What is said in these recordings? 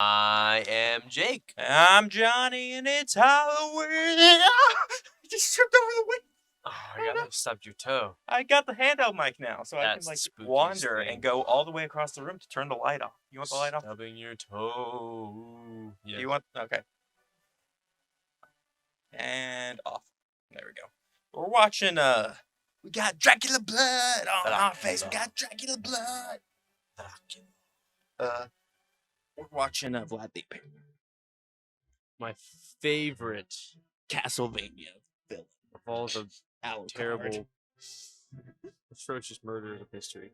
I am Jake. I'm Johnny, and it's Halloween. I just tripped over the window. Oh, you gotta stub your toe. I got the handheld mic now, so I That's can the spookiest wander thing. and go all the way across the room to turn the light off. You want the light off? Stubbing your toe. Yeah. You want? Okay. And off. There we go. We're watching. We got Dracula blood on our face. We got Dracula blood. We're watching Vlad the Impaler. My favorite Castlevania villain of all the Alucard. terrible, atrocious murders of history.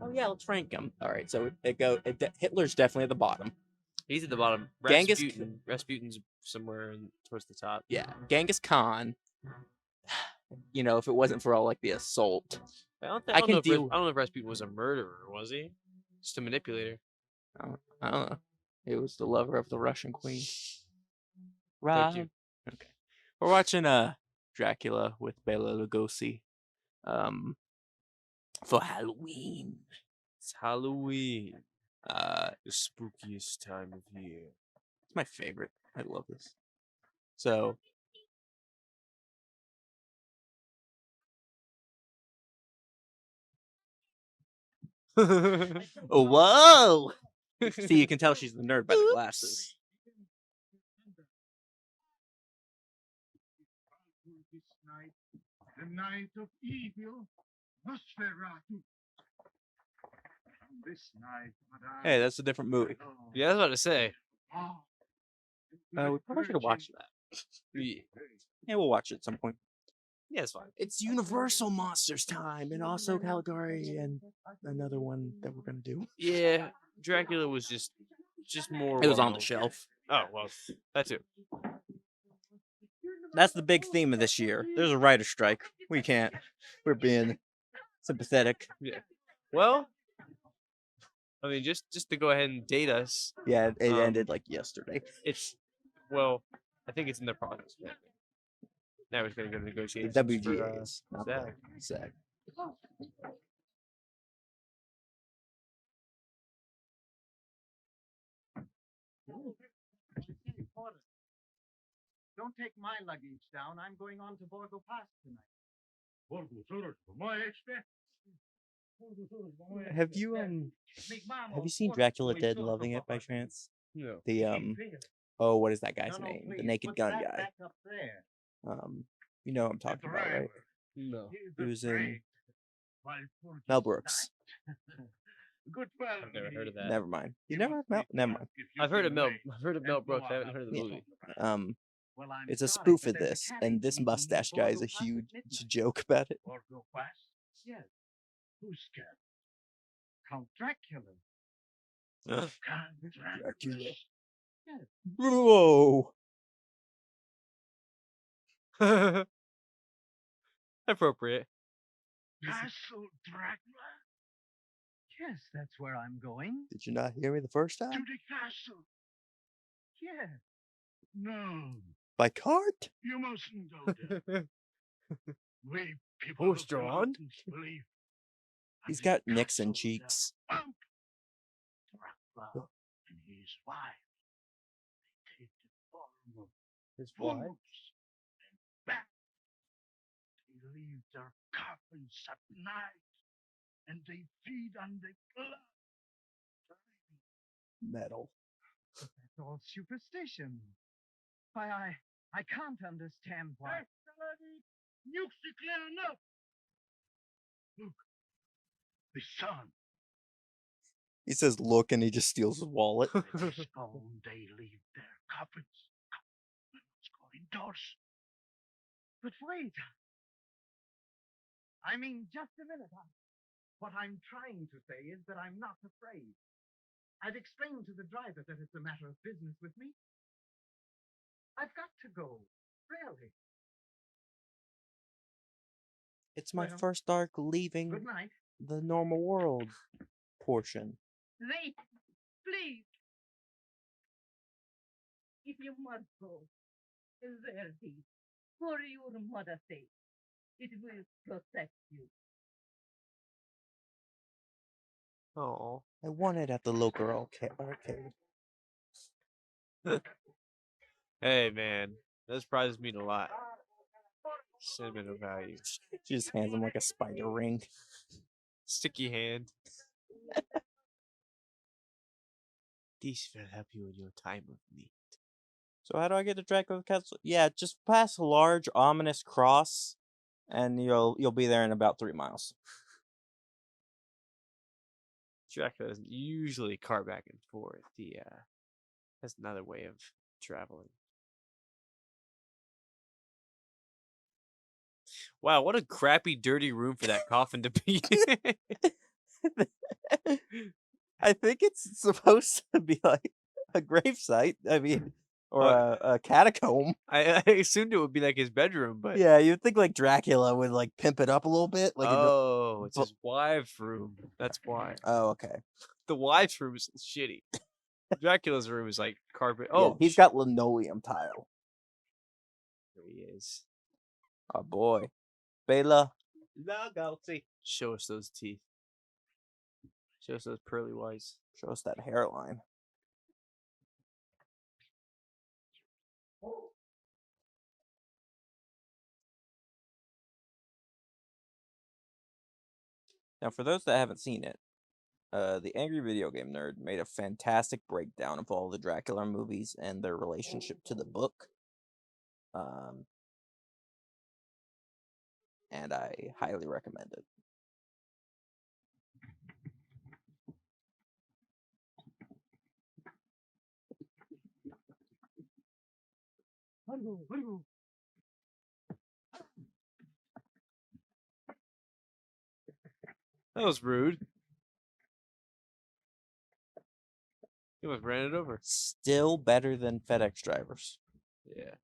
Oh yeah, let's rank them. All right, so Hitler's definitely at the bottom. He's at the bottom. Genghis- Rasputin's somewhere towards the top. Yeah, Genghis Khan. You know, if it wasn't for all like the assault, I don't know if Rasputin was a murderer, was he? Just a manipulator. I don't know. He was the lover of the Russian queen. Thank you. Okay. We're watching Dracula with Bela Lugosi. For Halloween. It's Halloween. The spookiest time of year. It's my favorite. I love this. So oh, whoa! See, you can tell she's the nerd by the glasses. The night of evil, Nosferatu. This night, Hey, that's a different movie. Yeah, I was about to say. We probably should have watched that. Yeah, we'll watch it at some point. Yeah, it's fine. It's Universal Monsters time, and also Caligari, and another one that we're gonna do. Yeah, Dracula was just more. It was on the shelf. Oh well, that too. That's the big theme of this year. There's a writer strike. We can't. We're being sympathetic. Yeah. Well, I mean, just to go ahead and date us. Yeah, it ended like yesterday. I think it's in the process. Now we're going to go to negotiations. The WGAs. SAG. Don't take my luggage down. I'm going on to Borgo Pass tonight. Have you seen Dracula Dead Loving It by chance? No. The what is that guy's name? The Naked Gun guy. You know what I'm talking about, right? No. He was in Mel Brooks. I've never heard of that. Never mind. You never heard Mel? Never mind. I've heard of Mel Brooks. I haven't heard of the movie. It's a spoof of this, and this mustache guy is a huge joke about it. Yes. Who's scared? Count Dracula. Dracula. Whoa. Appropriate. Castle Dracula? Yes, that's where I'm going. Did you not hear me the first To time? the castle. Yes. No. By cart? You mustn't go there. We people Horse of the drawn? mountains believe. He's at got the Nixon castle cheeks. there, Dracula and his wife. They take the form of His wolves wife? and bats. They leave their coffins at night, and they feed on the blood. Metal. That's all superstition. Why, I can't understand why. Look, the sun. He says, look, and he just steals his wallet. This stone, they leave their coffins. Let's go indoors. But wait. I mean, just a minute. What I'm trying to say is that I'm not afraid. I've explained to the driver that it's a matter of business with me. I've got to go. Really. It's my Well, first arc leaving Good night. the normal world portion. Wait, please. If you must go, Verdi, for your mother's sake, it will protect you. Oh. I won it at the local arcade. Hey, man. Those prizes mean a lot. Sentimental value. She just hands him like a spider ring. Sticky hand. These will help you in your time of need. So how do I get to Dracula Castle? Yeah, just past a large ominous cross, and you'll be there in about 3 miles. Dracula doesn't usually car back and forth. That's another way of traveling. Wow, what a crappy, dirty room for that coffin to be in. I think it's supposed to be like a gravesite. I mean, or a catacomb. I assumed it would be like his bedroom, but Yeah, you'd think like Dracula would like pimp it up a little bit. Like it's his wife's room. That's why. oh, okay. The wife's room is shitty. Dracula's room is like carpet. Yeah, Oh, he's got linoleum tile. there he is. Oh boy, Bela. Show us those teeth. Show us those pearly whites. Show us that hairline. Now, for those that haven't seen it, the Angry Video Game Nerd made a fantastic breakdown of all the Dracula movies and their relationship to the book. And I highly recommend it. That was rude. He almost ran it over. Still better than FedEx drivers. Yeah.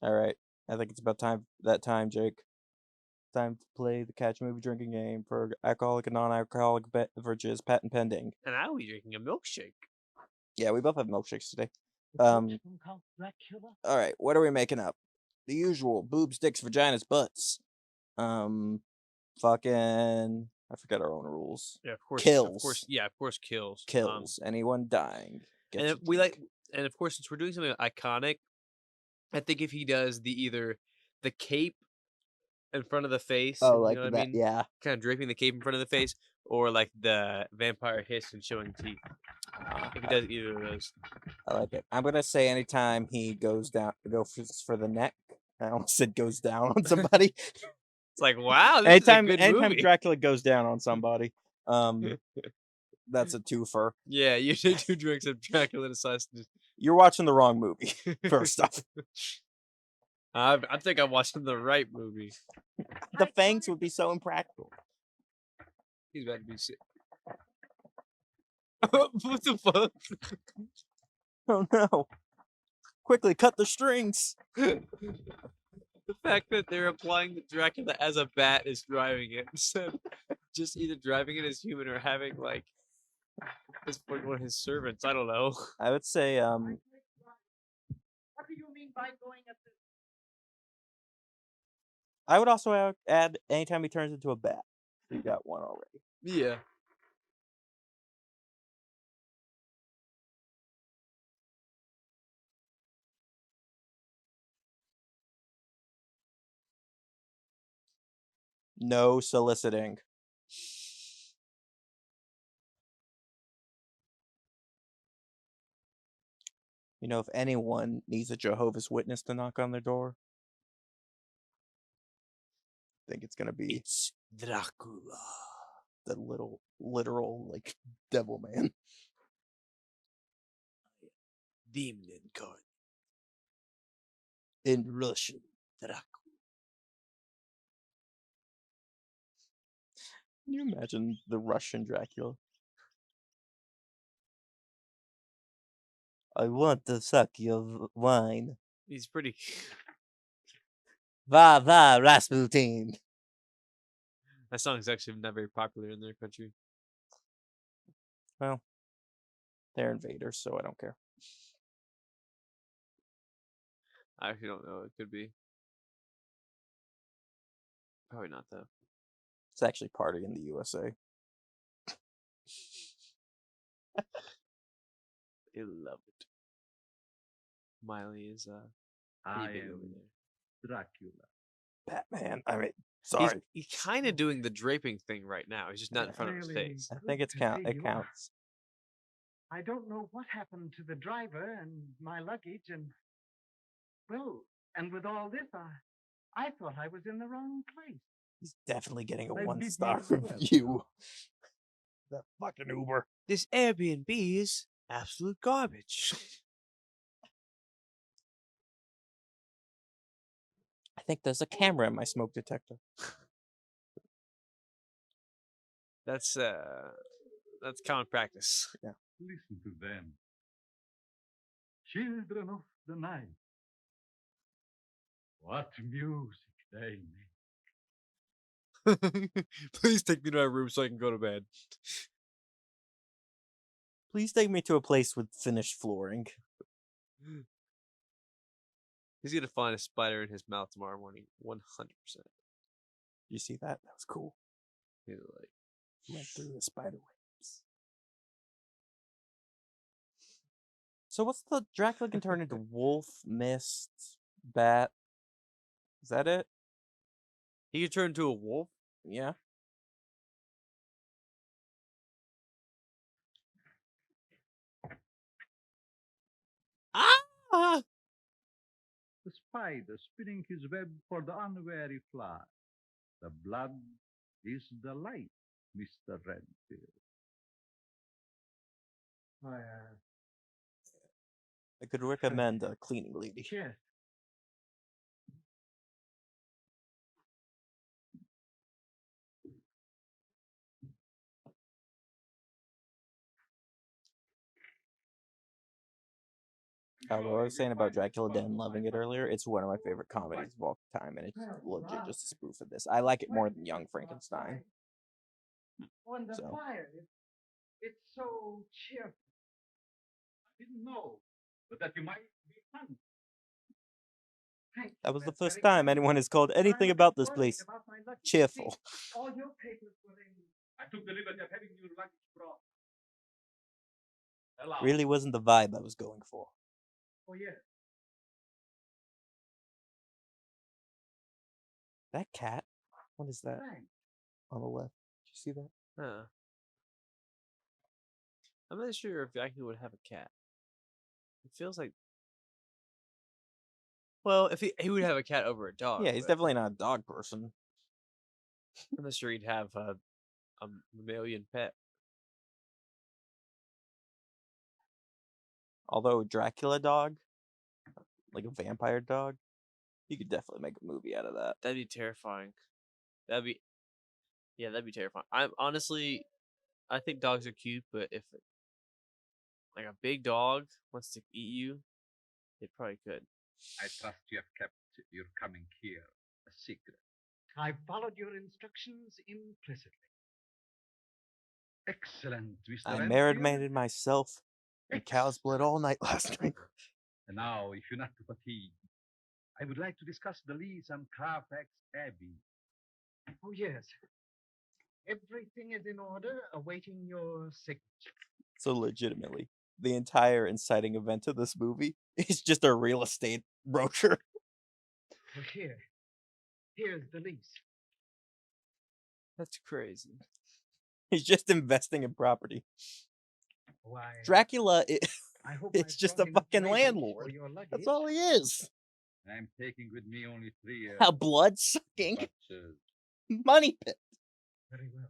All right, I think it's about that time, Jake. Time to play the catch movie drinking game for alcoholic and non-alcoholic beverages, patent pending. And I will be drinking a milkshake. Yeah, we both have milkshakes today. From Count Dracula? All right, what are we making up? The usual: boobs, dicks, vaginas, butts. Fucking, I forgot our own rules. Yeah, of course. Kills. Of course. Yeah, of course. Kills. Kills. Anyone dying. And gets if a we drink. and of course, since we're doing something iconic, I think if he does either the cape in front of the face, Oh, you like know what that. I mean? Yeah. Kind of draping the cape in front of the face, or like the vampire hiss and showing teeth. If he does either of those. I like it. I'm gonna say anytime he goes for the neck. I almost said goes down on somebody. It's like, wow, this is a good anytime movie. Dracula goes down on somebody, that's a twofer. Yeah, you did 2 drinks of Dracula decides to You're watching the wrong movie. First off, I think I'm watching the right movie. the fangs would be so impractical. He's about to be sick. What the fuck? Oh no! Quickly cut the strings. The fact that they're applying the Dracula as a bat is driving it instead of just either driving it as human or having like as one of his servants. I don't know. I would say What do you mean by going at this? I would also add anytime he turns into a bat. You got one already. Yeah. No soliciting. You know, if anyone needs a Jehovah's Witness to knock on their door, I think it's gonna be It's Dracula. the literal like devil man. Demon incarnate. In Russian. Dracula. Can you imagine the Russian Dracula? I want to suck your wine. He's pretty. Va va Rasputin. That song is actually not very popular in their country. Well, they're invaders, so I don't care. I actually don't know. It could be. Probably not though. It's actually party in the USA. They love it. Miley is I pretty big over am there. Dracula. Batman. I mean, sorry. He's kind of doing the draping thing right now. He's just not in That's front of his really face. I good think to see it you. counts. I don't know what happened to the driver and my luggage, and well, and with all this, I thought I was in the wrong place. He's definitely getting a I bid 1-star you welcome. review. That fucking Uber. This Airbnb is absolute garbage. I think there's a camera in my smoke detector. That's common practice. Listen to them. Children of the night. What music they make. Please take me to my room so I can go to bed. Please take me to a place with finished flooring. He's gonna find a spider in his mouth tomorrow morning. 100%. You see that? That was cool. He's like, Went through the spider webs. So what's the Dracula can turn into wolf, mist, bat? Is that it? he could turn into a wolf. Yeah. Ah! The spider spinning his web for the unwary fly. The blood is the light, Mr. Redfield. I could recommend a cleaning lady. Yes. Although I was saying about Dracula Den loving it earlier, it's one of my favorite comedies of all time, and it's legit just a spoof of this. I like it more than Young Frankenstein. On the So. fire, it's so cheerful. I didn't know, but that you might be fun. That was the first time anyone has called anything about this place cheerful. All your papers were in. I took the liberty of having your luggage brought. Hello. Really wasn't the vibe I was going for. Oh, yes. That cat? What is that Thanks. on the left? Did you see that? Huh. I'm not sure if Dracula would have a cat. It feels like, well, if he would have a cat over a dog. Yeah, he's but definitely not a dog person. I'm not sure he'd have a mammalian pet. Although Dracula dog, like a vampire dog, you could definitely make a movie out of that. That'd be terrifying. That'd be terrifying. I'm honestly, I think dogs are cute, but if like a big dog wants to eat you, they probably could. I trust you have kept your coming here a secret. I followed your instructions implicitly. Excellent, Mr. I Redfield. marinated myself in cow's blood all night last night. And now, if you're not too fatigued, I would like to discuss the lease on Carfax Abbey. Oh, yes. Everything is in order, awaiting your signature. So legitimately, the entire inciting event of this movie is just a real estate broker. Well, here's the lease. That's crazy. He's just investing in property. Why, Dracula, I hope it's I've just a brought enough fucking weight for landlord. your luggage. That's all he is. I'm taking with me only 3 A blood sucking boxes. money pit. Very well.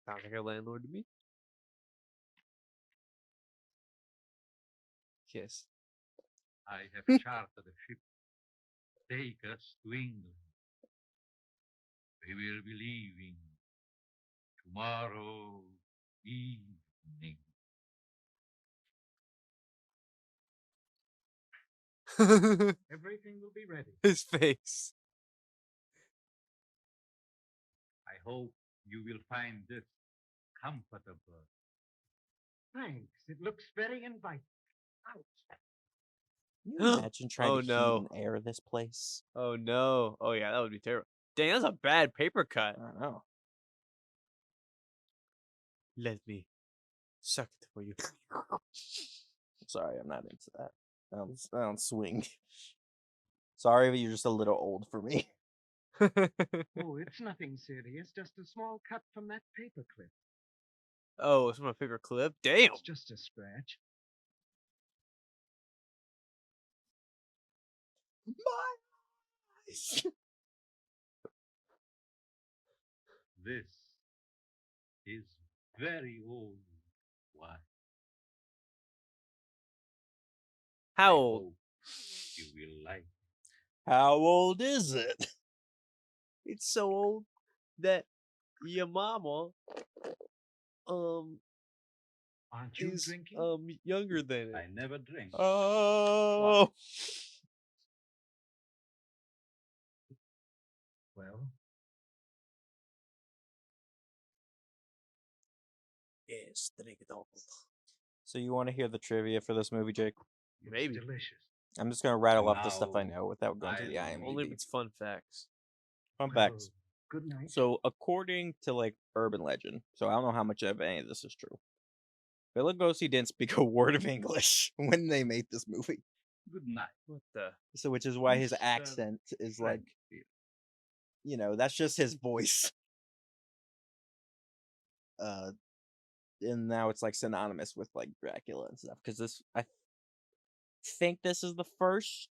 Sounds like a landlord to me. Kiss. I have chartered a ship to take us to England. We will be leaving tomorrow evening. Everything will be ready. His face. I hope you will find this comfortable. Thanks. It looks very inviting. Ouch. Can you imagine trying Oh, to no. heat and air this place? Oh no. Oh yeah, that would be terrible. Dang, that's a bad paper cut. I don't know. Let me suck it for you. Sorry, I'm not into that. I don't swing. Sorry, but you're just a little old for me. Oh, it's nothing serious. Just a small cut from that paperclip. Oh, it's my favorite clip. Damn. It's just a scratch. My eyes. This is very old wine. How I old? hope you will like. How old is it? It's so old that your mama Aren't you is drinking? younger than it. I never drink. Oh. Well, Yes, drink it all. So you want to hear the trivia for this movie, Jake? it's Maybe. delicious. I'm just gonna rattle off the stuff I Now, know without going to the I IMDb. Only if it's fun facts. Fun Well, facts. good night. So according to like urban legend, so I don't know how much of any of this is true. Bela Lugosi didn't speak a word of English when they made this movie. good night. What the? So which is why his Mr. accent is like, Renfield. you know, that's just his voice. And now it's like synonymous with like Dracula and stuff. Because this, I think this is the first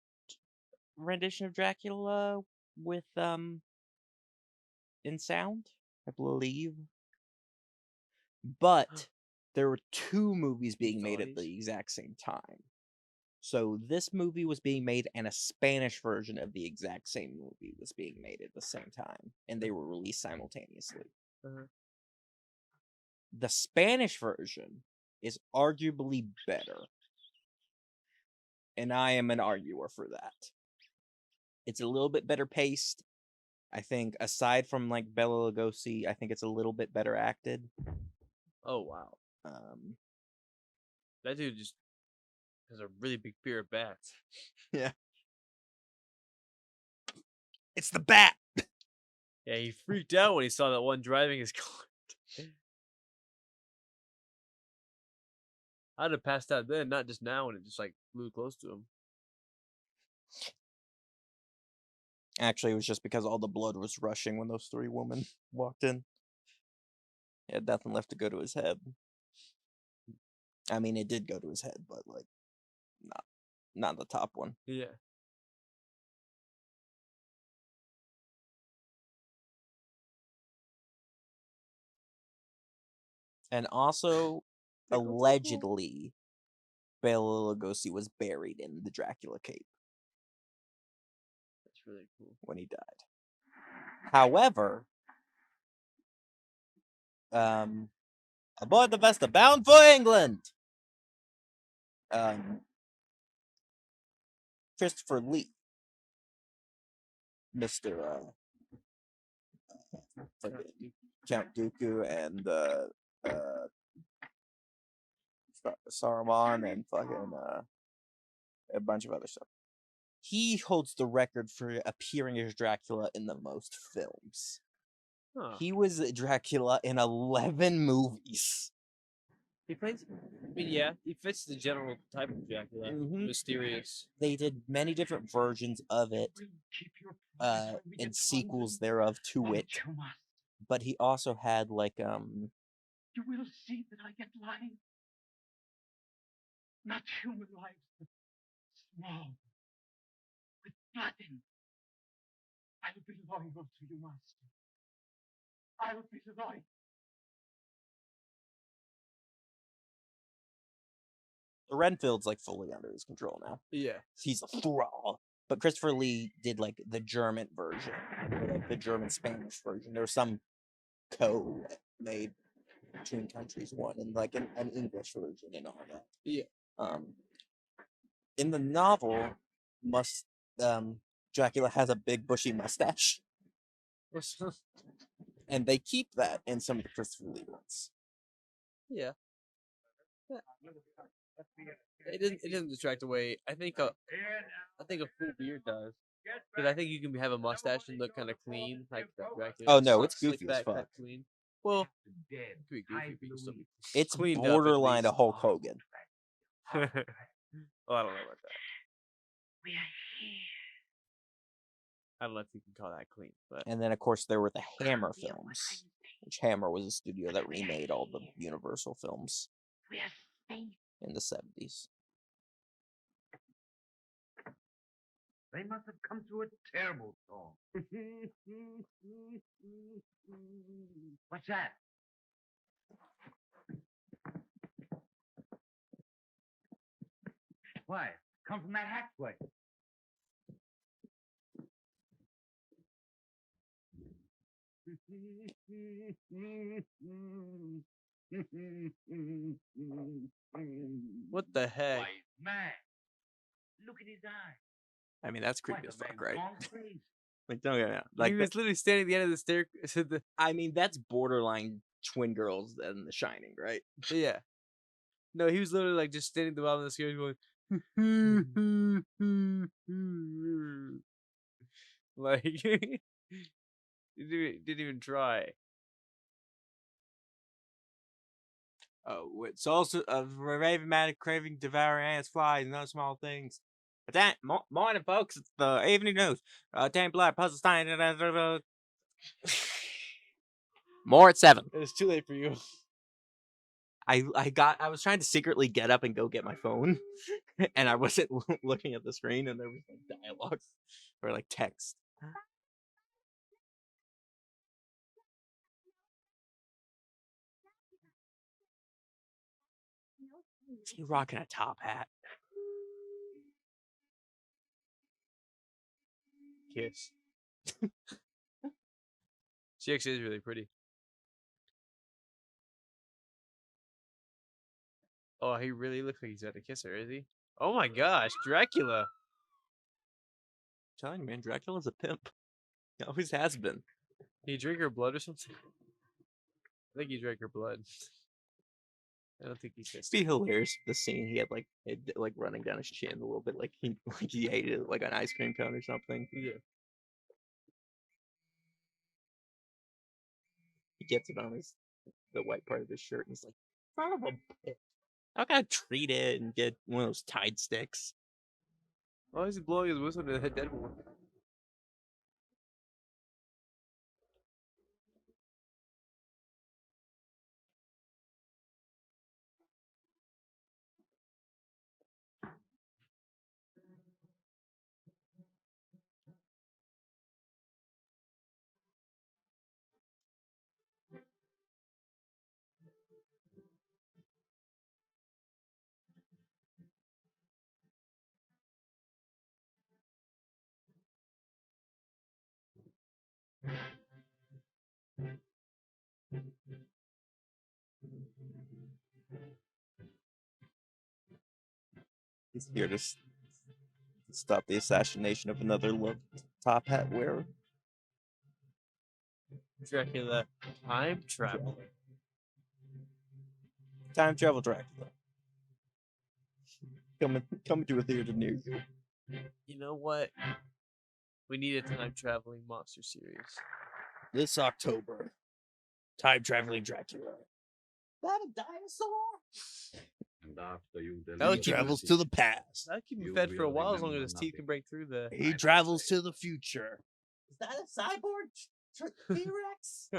rendition of Dracula with in sound, I believe. But there were two movies being made at Zombies? the exact same time. So this movie was being made and a Spanish version of the exact same movie was being made at the same time, and they were released simultaneously. Uh-huh. The Spanish version is arguably better, and I am an arguer for that. It's a little bit better paced. I think aside from like Bela Lugosi, I think it's a little bit better acted. Oh wow. That dude just has a really big fear of bats. Yeah. It's the bat. Yeah, he freaked out when he saw that one driving his car. I'd have passed out then, not just now when it just like flew close to him. Actually, it was just because all the blood was rushing when those three women walked in. He had nothing left to go to his head. I mean, it did go to his head, but like, not the top one. Yeah. And also, allegedly, Bela Lugosi was buried in the Dracula cape That's really cool. when he died. However, aboard the Vesta, bound for England. Christopher Lee, Mr. Count Dooku and Saruman and fucking a bunch of other stuff. He holds the record for appearing as Dracula in the most films. Huh. He was Dracula in 11 movies. He plays. I mean, yeah, he fits the general type of Dracula. Mhm. Mysterious. They did many different versions of it, Will keep your promise when we get and to sequels London. thereof to Won't it. you must. But he also had like You will see that I get life. Not human lives, but small. With blood in. I'll be loyal to you, master. I'll be loyal. Renfield's like fully under his control now. Yeah. He's a thrall. But Christopher Lee did like the German version, or like the German Spanish version. There was some co-made between countries, one and like an English version and all that. Yeah. In the novel, Dracula has a big bushy mustache, and they keep that in some of the Christopher Lee ones. Yeah. It doesn't distract away. I think a full beard does. Because I think you can have a mustache and look kind of clean, like that Dracula. Oh, no, it's Slick goofy as back, fuck. Clean. Well, Dead. it could be goofy, but you still be It's cleaned borderline up a Hulk Hogan. at least. Oh, I don't know about that. We are here. I don't know if you can call that clean, but And then, of course, there were the Hammer You know what films, I'm saying? which Hammer was a studio that remade all the Universal films We are safe. in the 70s. They must have come through a terrible storm. What's that? Why? Come from that hatchway. what the heck? Why, he's mad. Look at his eye. I mean, that's Why, creepy as the fuck, man's right? gone crazy. Like, don't get me wrong. He Like, was literally standing at the end of the stair. Said the I mean, that's borderline Twin Girls and The Shining, right? yeah. No, he was literally like just standing at the bottom of the stairs going. Like he didn't even try. Oh, it's also a raven mad craving devouring ants, flies, no small things. But that morning, folks, it's the evening news. Tame Blood, Puzzle Stein. More at 7. It's too late for you. I was trying to secretly get up and go get my phone, and I wasn't looking at the screen, and there was like dialogue or like text. He rocking a top hat. Kiss. She actually is really pretty. Oh, he really looks like he's about to kiss her, is he? Oh my gosh, Dracula. I'm telling you, man, Dracula's a pimp. He always has been. Did he drink her blood or something? I think he drank her blood. I don't think he kissed It'd be her. hilarious if the scene he had like like running down his chin a little bit, like he ate it like an ice cream cone or something. Yeah. He gets it on the white part of his shirt, and he's like, "Son of a bitch! I gotta treat it and get one of those Tide sticks." Why is he blowing his whistle to the dead one? He's here to stop the assassination of another top hat wearer. Dracula, time traveler. Time travel Dracula. Coming to a theater near you. You know what? We need a time traveling monster series. This October. Time traveling Dracula. That a dinosaur? And after you That deliver would keep travels it, to the past. That'll keep him You fed for a will while as long as remember his teeth can nothing. break through the. He travels to the future. Is that a cyborg T-Rex?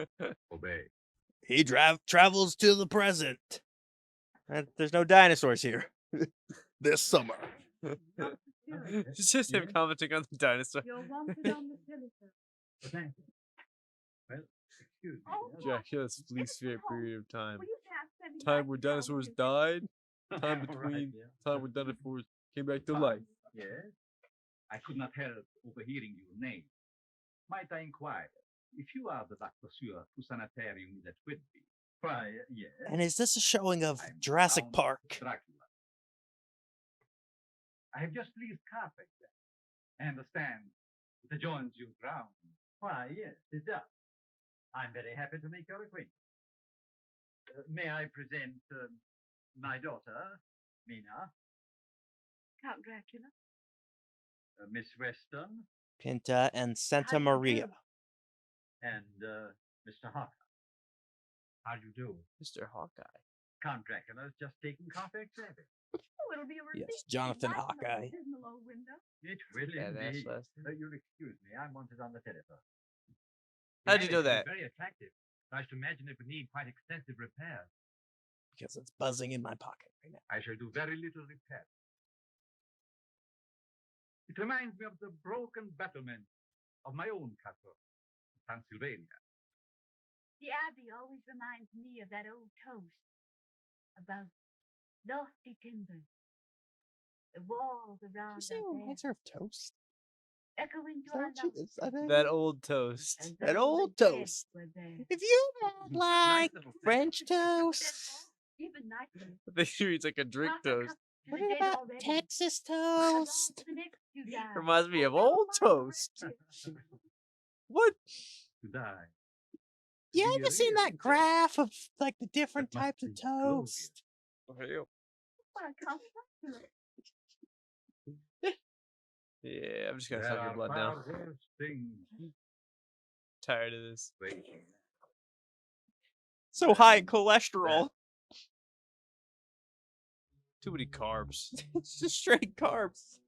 obey. He travels to the present. There's no dinosaurs here. This summer. It's just him commenting on the dinosaur. You're wanted on the telephone. Thank you. Well, excuse me. Oh, Dracula's no. least favorite period of time. Will you pass sending Time back where the phone dinosaurs to- died. Time All right, between yeah. time where dinosaurs came back to life. Yes. I could not help overhearing your name. Might I inquire if you are the Dr. Sewer to Sanitarium at Whitby? Why, yes. And is this a showing of I'm Jurassic Count Park? Dracula. I have just leased carpet. I understand it adjoins your ground. Why, yes, it does. I'm very happy to make your acquaintance. May I present my daughter, Mina, Count Dracula. Miss Weston, Pinta and Santa How do you Maria. do? and Mr. Hawker. How do you do? Mr. Hawkeye. Count Dracula's just taking carfax Abbey. Oh, it'll be a relief. Yes, Jonathan Right in the Hawkeye. dismal old window. It will Badass indeed. last. You'll excuse me, I'm wanted on the telephone. How'd you know Yes, that? it's very attractive. I should imagine it would need quite extensive repairs. Because it's buzzing in my pocket right now. I shall do very little repair. It reminds me of the broken battlements of my own castle, Pennsylvania. The Abbey always reminds me of that old toast about lofty timbers, the walls around Did you say it reminds her of toast? echoing Is to that our what she love. is? I think That old toast. As that though old the dead toast. were there. If you had like little thing. French There's toast, more, even nicer. I think she reads like a drink Half a toast. cup to what the dead about already. Texas Along toast? to the next to die. Reminds me of Oh, old my toast. precious. What? To die. Yeah, Be have you seen real that dead. graph of like the different That must types of be glorious. toast? What a compliment. Yeah, I'm just gonna There suck your are blood far now. worse things. Tired of this. waiting. So high in cholesterol. Too many carbs. It's just straight carbs.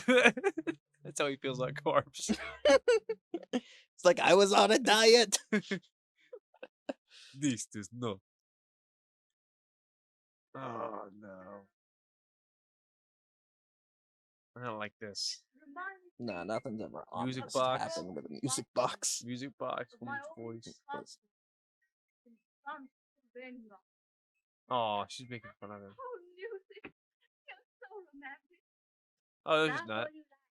That's how he feels like carbs. It's like I was on a diet. This is no. Oh no. I don't like this. Nah, nothing's ever Music honest box. happened with a music box. Music box. My Voice. old Pennsylvania. Oh, she's making fun of him. Oh, music. You're so romantic. Oh, no, she's That's not. all you like.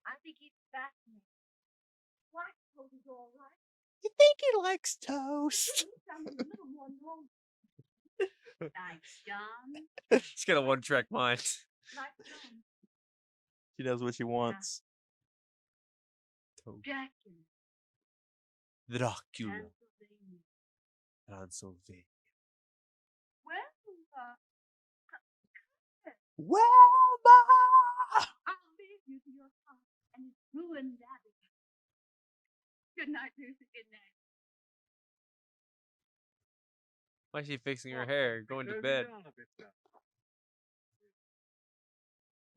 I think he's fascinating. What? Oh, he's all right. You think he likes toast? He sounds a little more normal. Like John. She's got a one-track mind. Like John. She knows what she wants. Dracula. Dracula. Pennsylvania. Transylvania. Well, Wilma! I'll leave you to your heart and its ruined abbey. Good night, Lucy. Good night. Why is she fixing her hair? Going to Turn bed. down a bit now.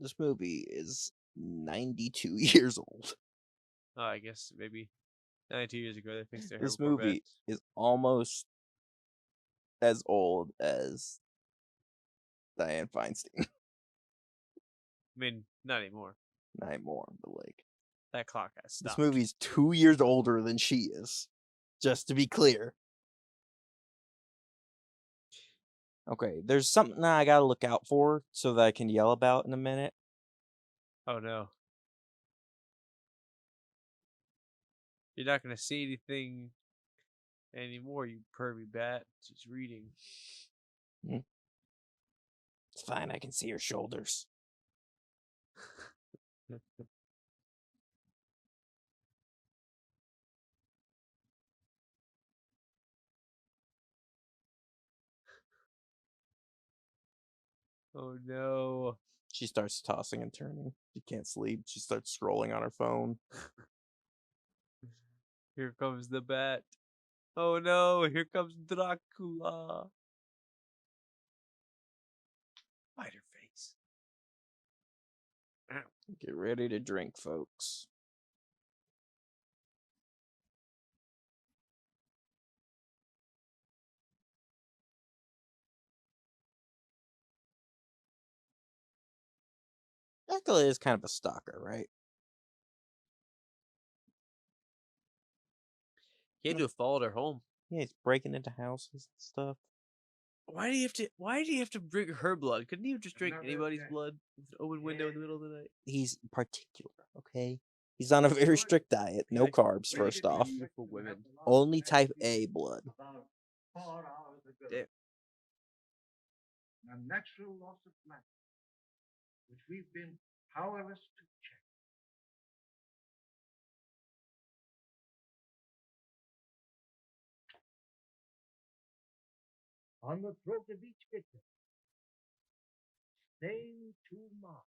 This movie is 92 years old. Oh, I guess maybe 92 years ago they fixed their hair. This before bed. movie is almost as old as Diane Feinstein. I mean, not anymore. Not anymore, but like That clock has stopped. this movie's 2 years older than she is. Just to be clear. Okay, there's something that I gotta look out for so that I can yell about in a minute. Oh no. You're not gonna see anything anymore, you pervy bat. She's reading. It's fine, I can see her shoulders. Oh no. She starts tossing and turning. She can't sleep. She starts scrolling on her phone. Here comes the bat. Oh no, here comes Dracula. Bite her face. Get ready to drink, folks. Dracula is kind of a stalker, right? He had to have followed her home. Yeah, he's breaking into houses and stuff. Why do you have to drink her blood? Couldn't you just drink anybody's blood with an open window in the middle of the night? He's particular, okay? He's on a very strict diet. No carbs, first off. Beautiful women. Only type A blood. About 4 hours ago. Damn. A natural loss of life, which we've been powerless to check. On the throat of each victim, same 2 marks.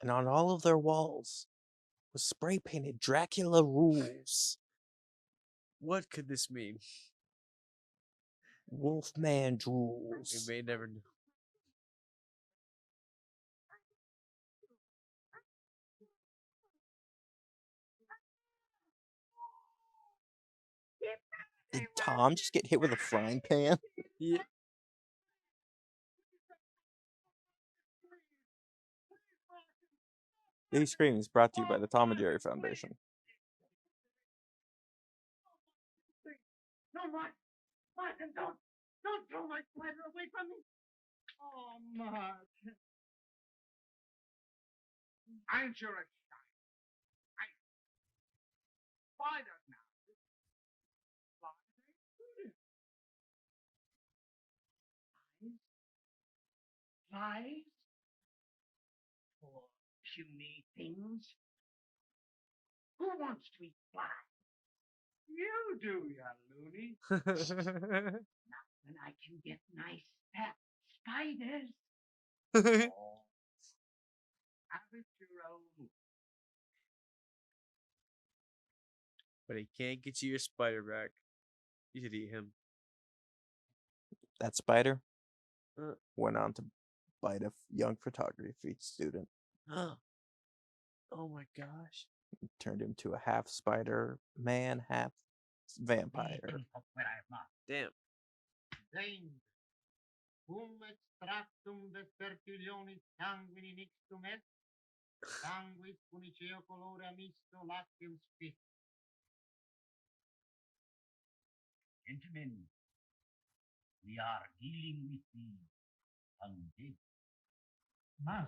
And on all of their walls was spray painted Dracula rules. What could this mean? Wolfman We drools. may never know. Did Tom just get hit with a frying pan? Yeah. These Screamings brought to you by the Tom and Jerry Foundation. No, Martin, don't throw my spider away from me. Oh, Martin. Aren't you a shy? Spiders now. Flies? Poor puny things. Who wants to eat flies? You do, you loony. When I can get nice fat spiders. Oh, have it your own. But he can't get you your spider back. You should eat him. That spider Uh. went on to bite a young photography student. Oh my gosh. Turned him to a half spider man, half vampire. Where I have not. Damn. Dame, cum extractum vespertilionis sanguini nixtum est, sanguis puniceo colore misto lactium spit. Gentlemen, we are dealing with the undead. Mas,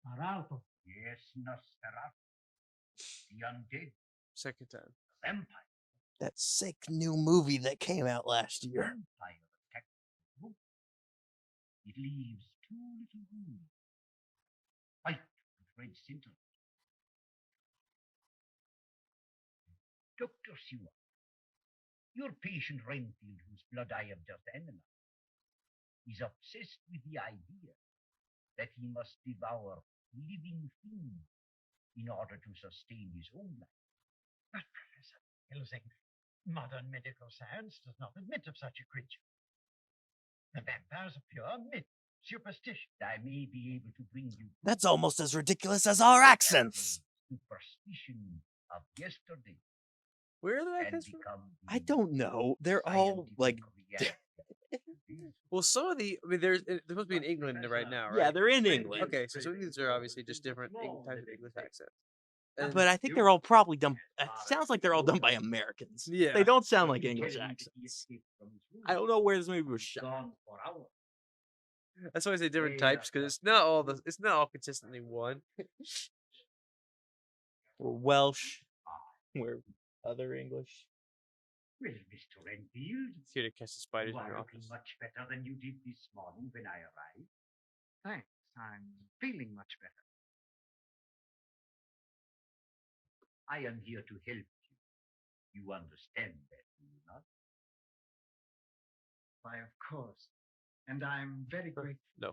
Arauto, Yes, Nosferatu. The undead Second time. vampire. That sick new movie that came out last year. Vampire attack the group. It leaves too little room. White with red center. Dr. Seward, your patient Renfield, whose blood I have just analyzed, is obsessed with the idea that he must devour living things in order to sustain his own life. But Professor Helsing, modern medical science does not admit of such a creature. The vampire's a pure myth, superstition. I may be able to bring you That's almost as ridiculous as our accents. superstition of yesterday Where are the and accents from? become I don't know. They're all like, reality. Well, some of the, I mean, they're supposed to be in England right now, right? yeah, they're in England. Okay, so some of these are obviously just different types of English accents. And But I think they're all probably done. It sounds like they're all done by Americans. Yeah. They don't sound like English accents. I don't know where this movie was shot. Gone for hours. that's why I say different types, because it's not all consistently one. We're Welsh. We're other English. Well, Mr. Renfield, It's here to catch the spiders you in your are looking office. much better than you did this morning when I arrived. Thanks, I'm feeling much better. I am here to help you. You understand that, do you not? Why, of course. And I'm very grateful. No.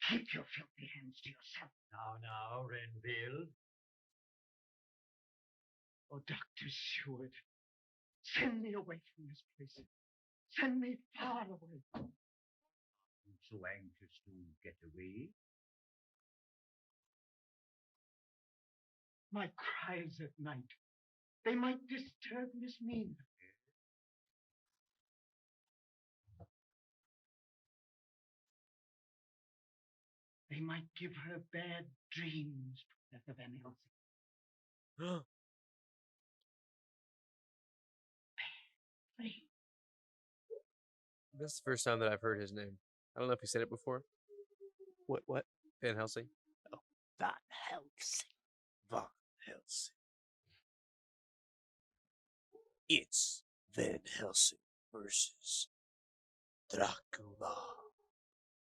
Keep your filthy hands to yourself. Now, Renfield. Oh, Dr. Seward, send me away from this place. Send me far away. You so anxious to get away? My cries at night, they might disturb Miss Mina. They might give her bad dreams, Professor Van Helsing. Please. That's the first time that I've heard his name. I don't know if he said it before. What? Van Helsing. Van Helsing. Van Helsing. It's Van Helsing versus Dracula.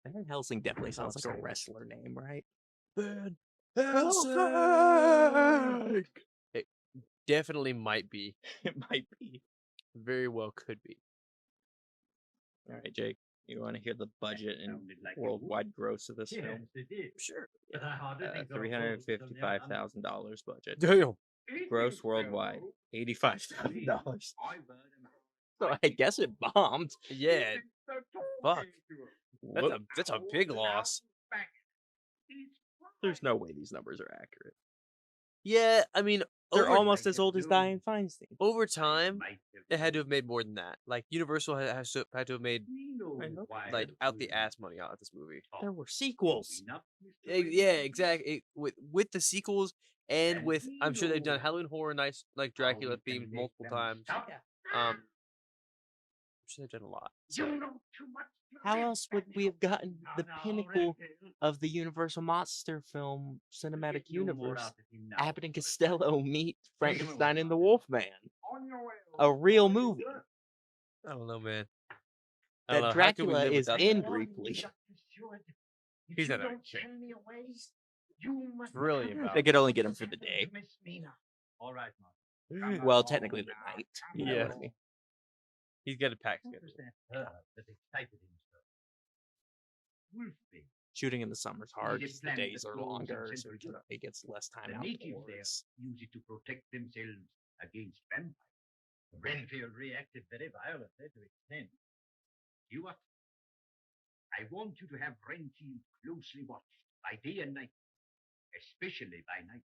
Van Helsing definitely sounds like a wrestler name, right? Van Helsing. It definitely might be. It might be. Very well could be. All right, Jake. You want to hear the budget and Sounded like a worldwide gross of this Yes, film? it is. Sure. But I hardly think there are $355,000 budget. Damn. Gross worldwide, $85,000. So I guess it bombed. Yeah. Fuck. That's a big loss. There's no way these numbers are accurate. Yeah, I mean, They're over, almost as old as Dianne Feinstein. over time, it had to have made more than that. Like Universal had to have made like out the ass money out of this movie. There were sequels. Yeah, exactly. With the sequels and with, I'm sure they've done Halloween Horror Nights like Dracula themed multiple times. I'm sure they've done a lot. How else would we have gotten the pinnacle of the Universal monster film cinematic universe? Abbott and Costello meet Frankenstein and the Wolfman. A real movie I don't know, man. I don't know. that How can we Dracula live is without in that? briefly. He's an actor. It's really about. They could only get him for the day. All right, Mark. Well, technically the night. You know Yeah. what I mean? He's got a pack schedule. That excited himself. Wolfbane. Shooting in the summer's hard because the planet days that are grows in longer, so Central Europe. he gets less time The natives there outdoors. use it to protect themselves against vampires. Renfield reacted very violently to extent. You what? I want you to have Renfield closely watched by day and night, especially by night.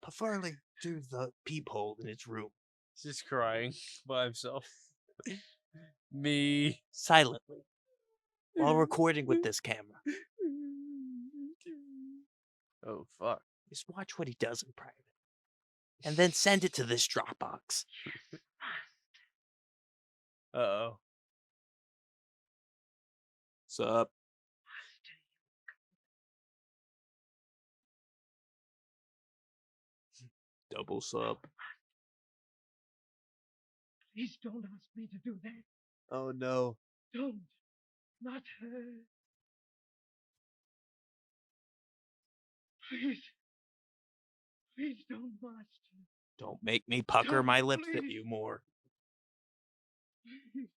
Preferably through the peephole in his room. He's just crying by himself. Me. Silently. While recording with this camera. Oh fuck. Just watch what he does in private. And then send it to this Dropbox. Uh-oh. Sup? Double sup. Please don't ask me to do that. Oh no. Don't. Not her. Please. Please don't, Master. Don't make me pucker my Don't, lips at please. you more. Please.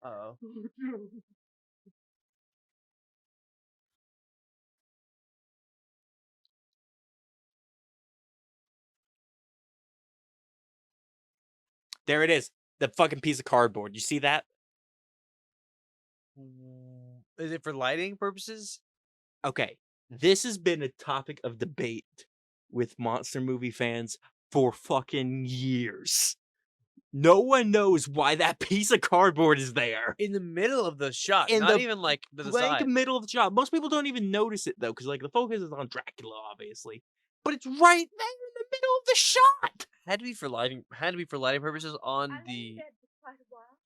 Uh-oh. Oh, no. There it is. The fucking piece of cardboard. You see that? Is it for lighting purposes? Okay. This has been a topic of debate with monster movie fans for fucking years. No one knows why that piece of cardboard is there. In the middle of the shot, In not the even like the Like side. middle of the shot. Most people don't even notice it though, because like the focus is on Dracula, obviously. But it's right there in the middle of the shot. Had to be for lighting. Had to be for lighting purposes on I lay in the bed for quite a while,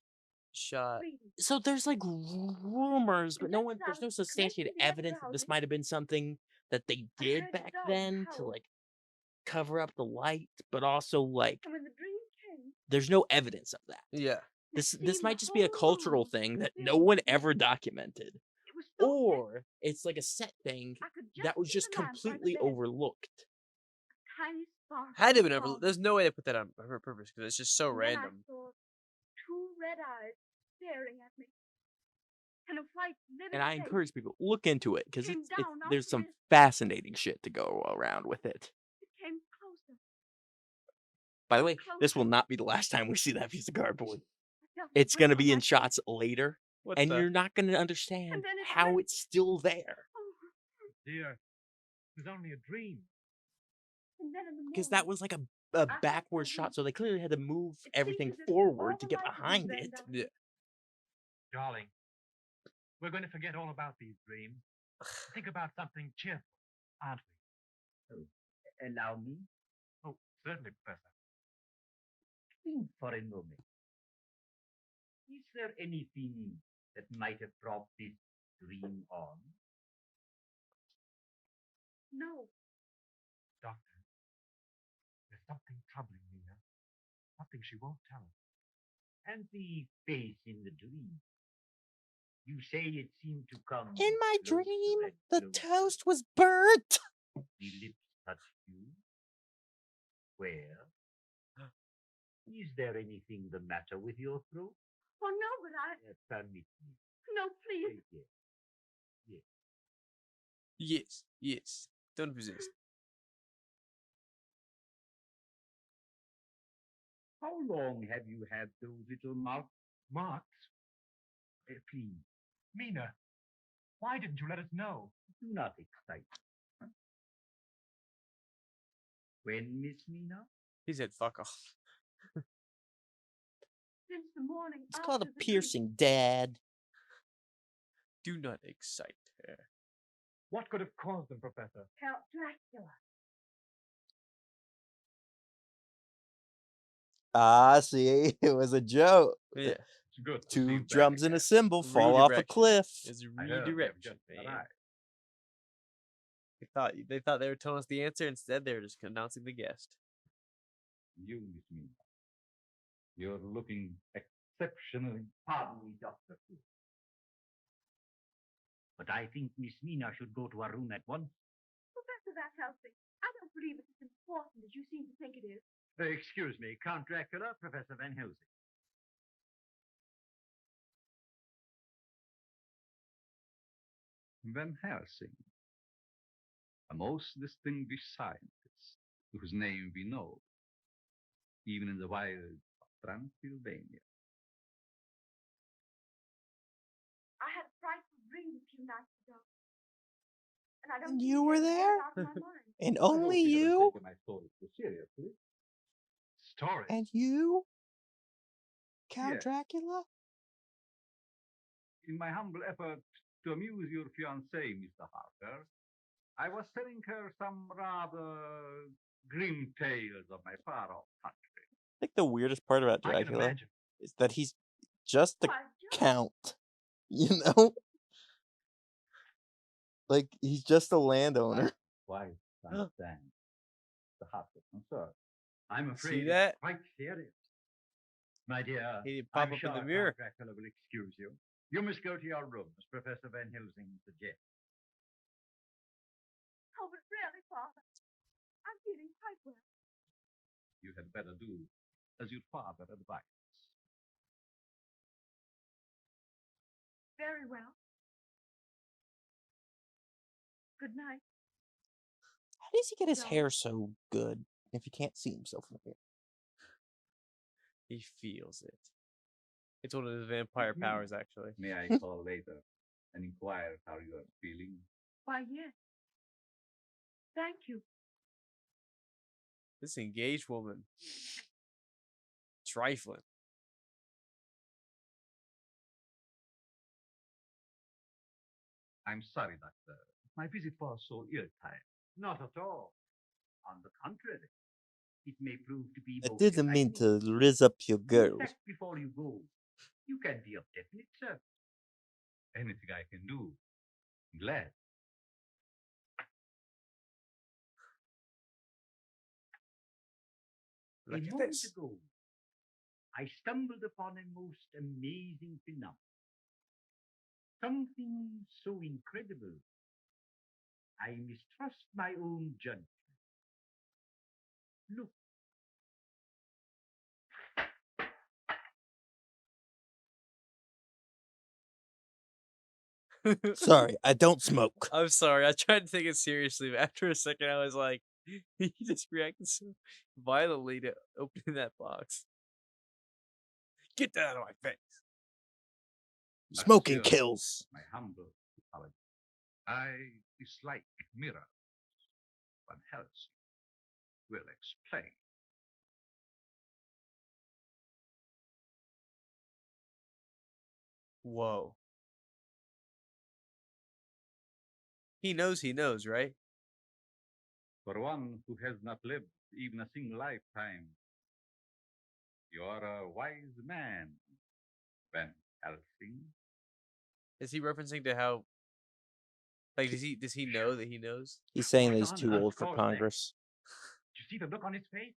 shot. reading. So there's like rumors, but no one, there's no substantiated connecting the evidence that this browsing. might have been something that they I did heard the back dog then to howl. like cover up the light, but also like And when the dream came, there's no evidence of that. Yeah. This seemed the might just be a whole cultural room thing that filled no one with ever light. documented. It was so thick, Or it's like a set thing I could that was see just the lamp by the completely bed. overlooked. Tiny spark Had to have on been the over. wall. There's no way they put that on her purpose because it's just so And then random. I saw two red eyes staring at me, and a white living And I face. encourage people, look into it, because Came down off there's the some wrist. fascinating shit to go around with it. It came closer. By the way, this will Closer. not be the last time we see that piece of cardboard. I felt it It's going to break be on in my face. shots later, What and the? you're not going to understand And then it how went. it's still there. Oh, Dear, it was only a dream. and then in the Because that morning, was like a after backward I shot, so they clearly had to move it seemed everything as if forward all to the get light had been behind burned it. out. Yeah. Darling, we're going to forget all about these dreams. Think about something cheerful, aren't we? Allow me. Oh, certainly, Professor. Think for a moment. Is there anything that might have brought this dream on? No, Doctor, there's something troubling Nina. Something she won't tell us. And the face in the dream. You say it seemed to come. In my closer dream, and the closer. toast was burnt. The lips touched you. Where? Is there anything the matter with your throat? Oh, no, but Permit me. No, please. Yes. Yes, yes. Don't resist. How long have you had those little marks? Please, Mina, why didn't you let us know? do not excite. When, Miss Mina? He said, "Fuck off." Since the morning It's called a after the piercing, Dad. Do not excite her. What could have caused them, Professor? Count Dracula. Ah, see, it was a joke. Yeah, It's good. to see Two you back drums and a again. cymbal fall off a Redirection. cliff. it's a I heard they've redirection, just man. arrived. They thought they were telling us the answer. Instead, they were just announcing the guest. You, Miss Mina. You're looking exceptionally. Pardon me, Doctor. But I think Miss Mina should go to her room at once. Professor Van Helsing, I don't believe it's as important as you seem to think it is. Excuse me, Count Dracula, Professor Van Helsing. Van Helsing, a most distinguished scientist whose name we know, even in the wilds of Transylvania. I had a frightful dream a few nights ago. And I don't And think you it were ever got there? out of my mind. And I hope only you haven't you? taken my story too seriously. Story. And you? Count Yes. Dracula? In my humble effort to amuse your fiancée, Mr. Harper, I was telling her some rather grim tales of my far-off country. I think the weirdest part about I can Dracula imagine. is that he's just the Why, John, count. You know? Like, he's just a landowner. Quite understand. Mr. Harper, I'm sorry. I'm See afraid that? it's quite serious. My dear, He didn't pop I'm up sure in the mirror. Count Dracula will excuse you. You must go to your room, as Professor Van Helsing suggests. oh, but really, Father, I'm feeling quite well. You had better do as your father advised. Very well. Good night. How does he get his No. hair so good if he can't see himself in the mirror? He feels it. It's one of his vampire Mhm. powers, actually. May I call later and inquire how you are feeling? Why, yes. Thank you. This engaged woman. Trifling. I'm sorry, Doctor. My visit was so ill-timed. Not at all. On the contrary, it may prove to be I most didn't mean enlightening. to riz up your In girls. fact, before you go, you can be of definite service. Anything I can do. I'm glad. Look a at moment this. ago, I stumbled upon a most amazing phenomenon. Something so incredible, I mistrust my own judgment. Look, Sorry, I don't smoke. I'm sorry. I tried to take it seriously, but after a second, I was like, he just reacted so violently to opening that box. Get that out of my face. Smoking Monsieur, kills. My humble apology. I dislike mirrors. Van Helsing will explain. Whoa. He knows, right? For one who has not lived even a single lifetime, you are a wise man, Van Helsing. Is he referencing to how? Like, does he know that he knows? He's saying What that he's on too earth old for caused that? Congress. Did you see the look on his face?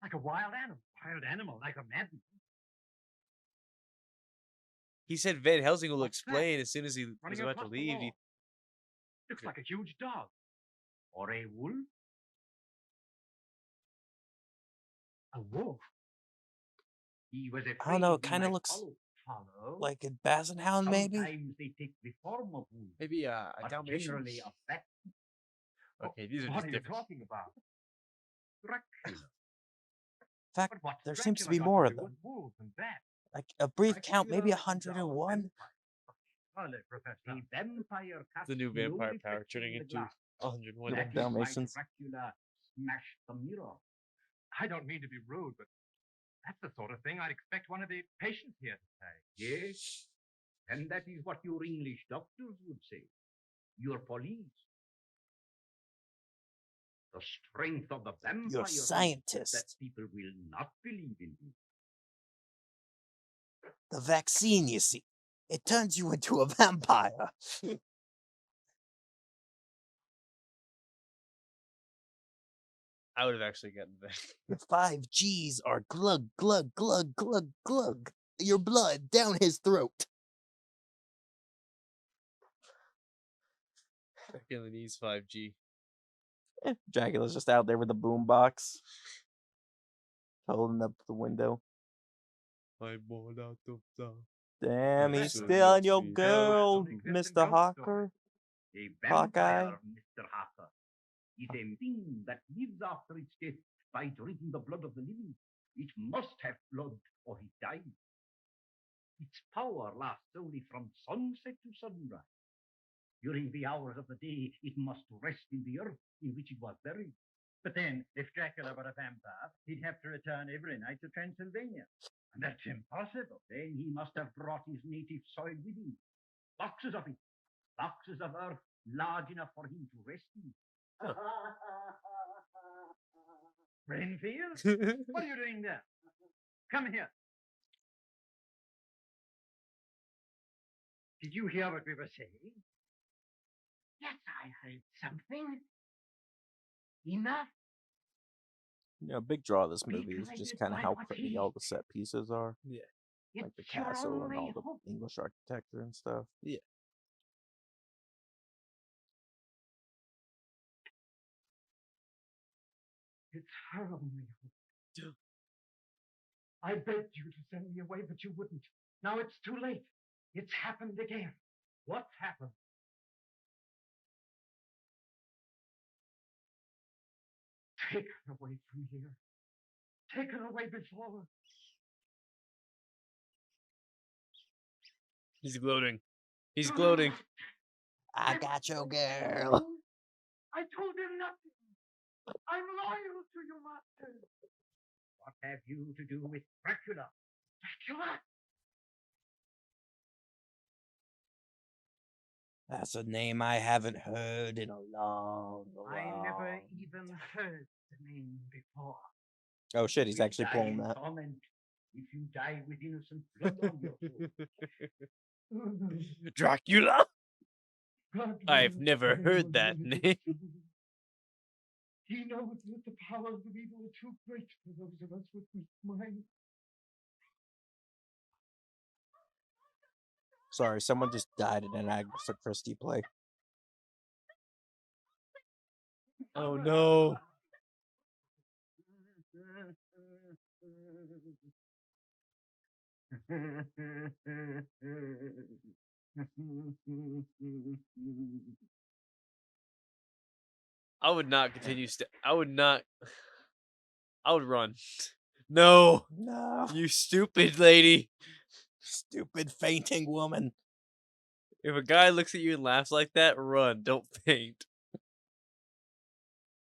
Like a wild animal. Wild animal, like a madman. He said Van Helsing will What's that? explain as soon as he was Running about to across the leave. wall. Looks like a huge dog. or a wolf? A wolf? He was I don't know, it afraid we kinda might looks follow. like a basset hound, maybe? Sometimes they take the form of wolves, Maybe a but Dalmatian. generally a fat Okay, these are What just are you different. talking about? Dracula. In fact, But what's there seems to Dracula be got more to of do with them. wolves and bats? Like a brief count, maybe Dracula is our 101? Charlotte, Professor. A vampire casts The new no vampire power reflection turning in the into glass. 101. Little That is why Dalmatians. Dracula smashed the mirror. I don't mean to be rude, but that's the sort of thing I'd expect one of the patients here to say. Yes, and that is what your English doctors would say. Your police. The strength of the vampire You're a is that scientist. people will not believe in you. The vaccine, you see. It turns you into a vampire. I would have actually gotten that. The 5 G's are glug, glug, glug, glug, glug. Your blood down his throat. Dracula needs 5G. Dracula's just out there with a boombox, holding up the window. I bought out of the. Damn, he's So stealing your sweet. girl, Existing Mr. ghost Hawker. A Hawkeye. vampire, Mr. Harker, is a thing that lives after its death by drinking the blood of the living. It must have blood or it dies. Its power lasts only from sunset to sunrise. During the hours of the day, it must rest in the earth in which it was buried. But then, if Dracula were a vampire, he'd have to return every night to Transylvania. And that's impossible. Then he must have brought his native soil with him. Boxes of it. Boxes of earth large enough for him to rest in. Brainfield? What are you doing there? Come here. Did you hear what we were saying? Yes, I heard something. Enough. You know, a big draw of this Be movie is just guided kind of by how what pretty he all the set pieces are. Yeah. Like the It's your castle and only all the hope. English architecture and stuff. It's her only hope. I begged you to send me away, but you wouldn't. Now it's too late. It's happened again. What's happened? Take her away from here. Take her away before. He's gloating. He's gloating. I got your girl. I told him nothing. I'm loyal to you, master. What have you to do with Dracula? Dracula? That's a name I haven't heard in a long, I never long. even heard the name before. Oh shit, he's You actually die pulling in that. torment if you die with innocent blood on your soul. Dracula? God I've knows never I heard know that it name. is true. He knows that the powers of evil are too great for those of us with weak minds. Sorry, someone just died in an Agatha Christie play. Oh no. I would not continue. I would not. I would run. No, No. you stupid lady. Stupid fainting woman. If a guy looks at you and laughs like that, run. Don't faint.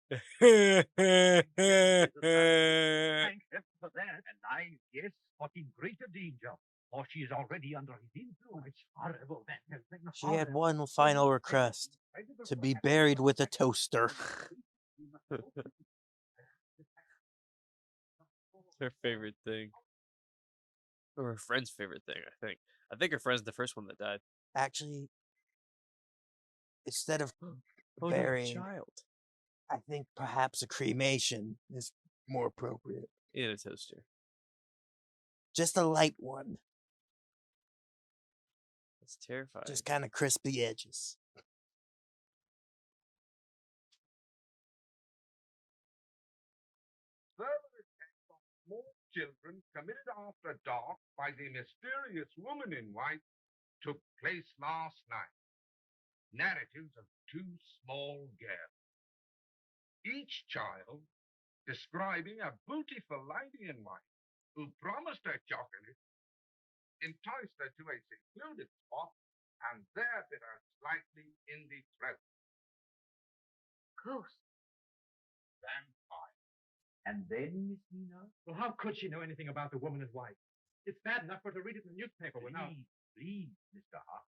Thank heaven for that. And I, yes, but in greater danger, for she is already under his influence. It's horrible, that has been She had horrible. one final request: to be buried with a toaster. Her favorite thing. Or her friend's favorite thing, I think. I think her friend's the first one that died. Actually, instead of Oh, burying, no, child. I think perhaps a cremation is more appropriate. In a toaster. Just a light one. That's terrifying. Just kind of crisp the edges. children committed after dark by the mysterious woman in white took place last night. Narratives of two small girls. Each child describing a beautiful lady in white who promised her chocolate, enticed her to a secluded spot, and there bit her slightly in the throat. Ghost. Vampire. And then, Miss Nina? Well, how could she know anything about the woman in white? It's bad enough for her to read it in the newspaper without. Please, Mr. Hart.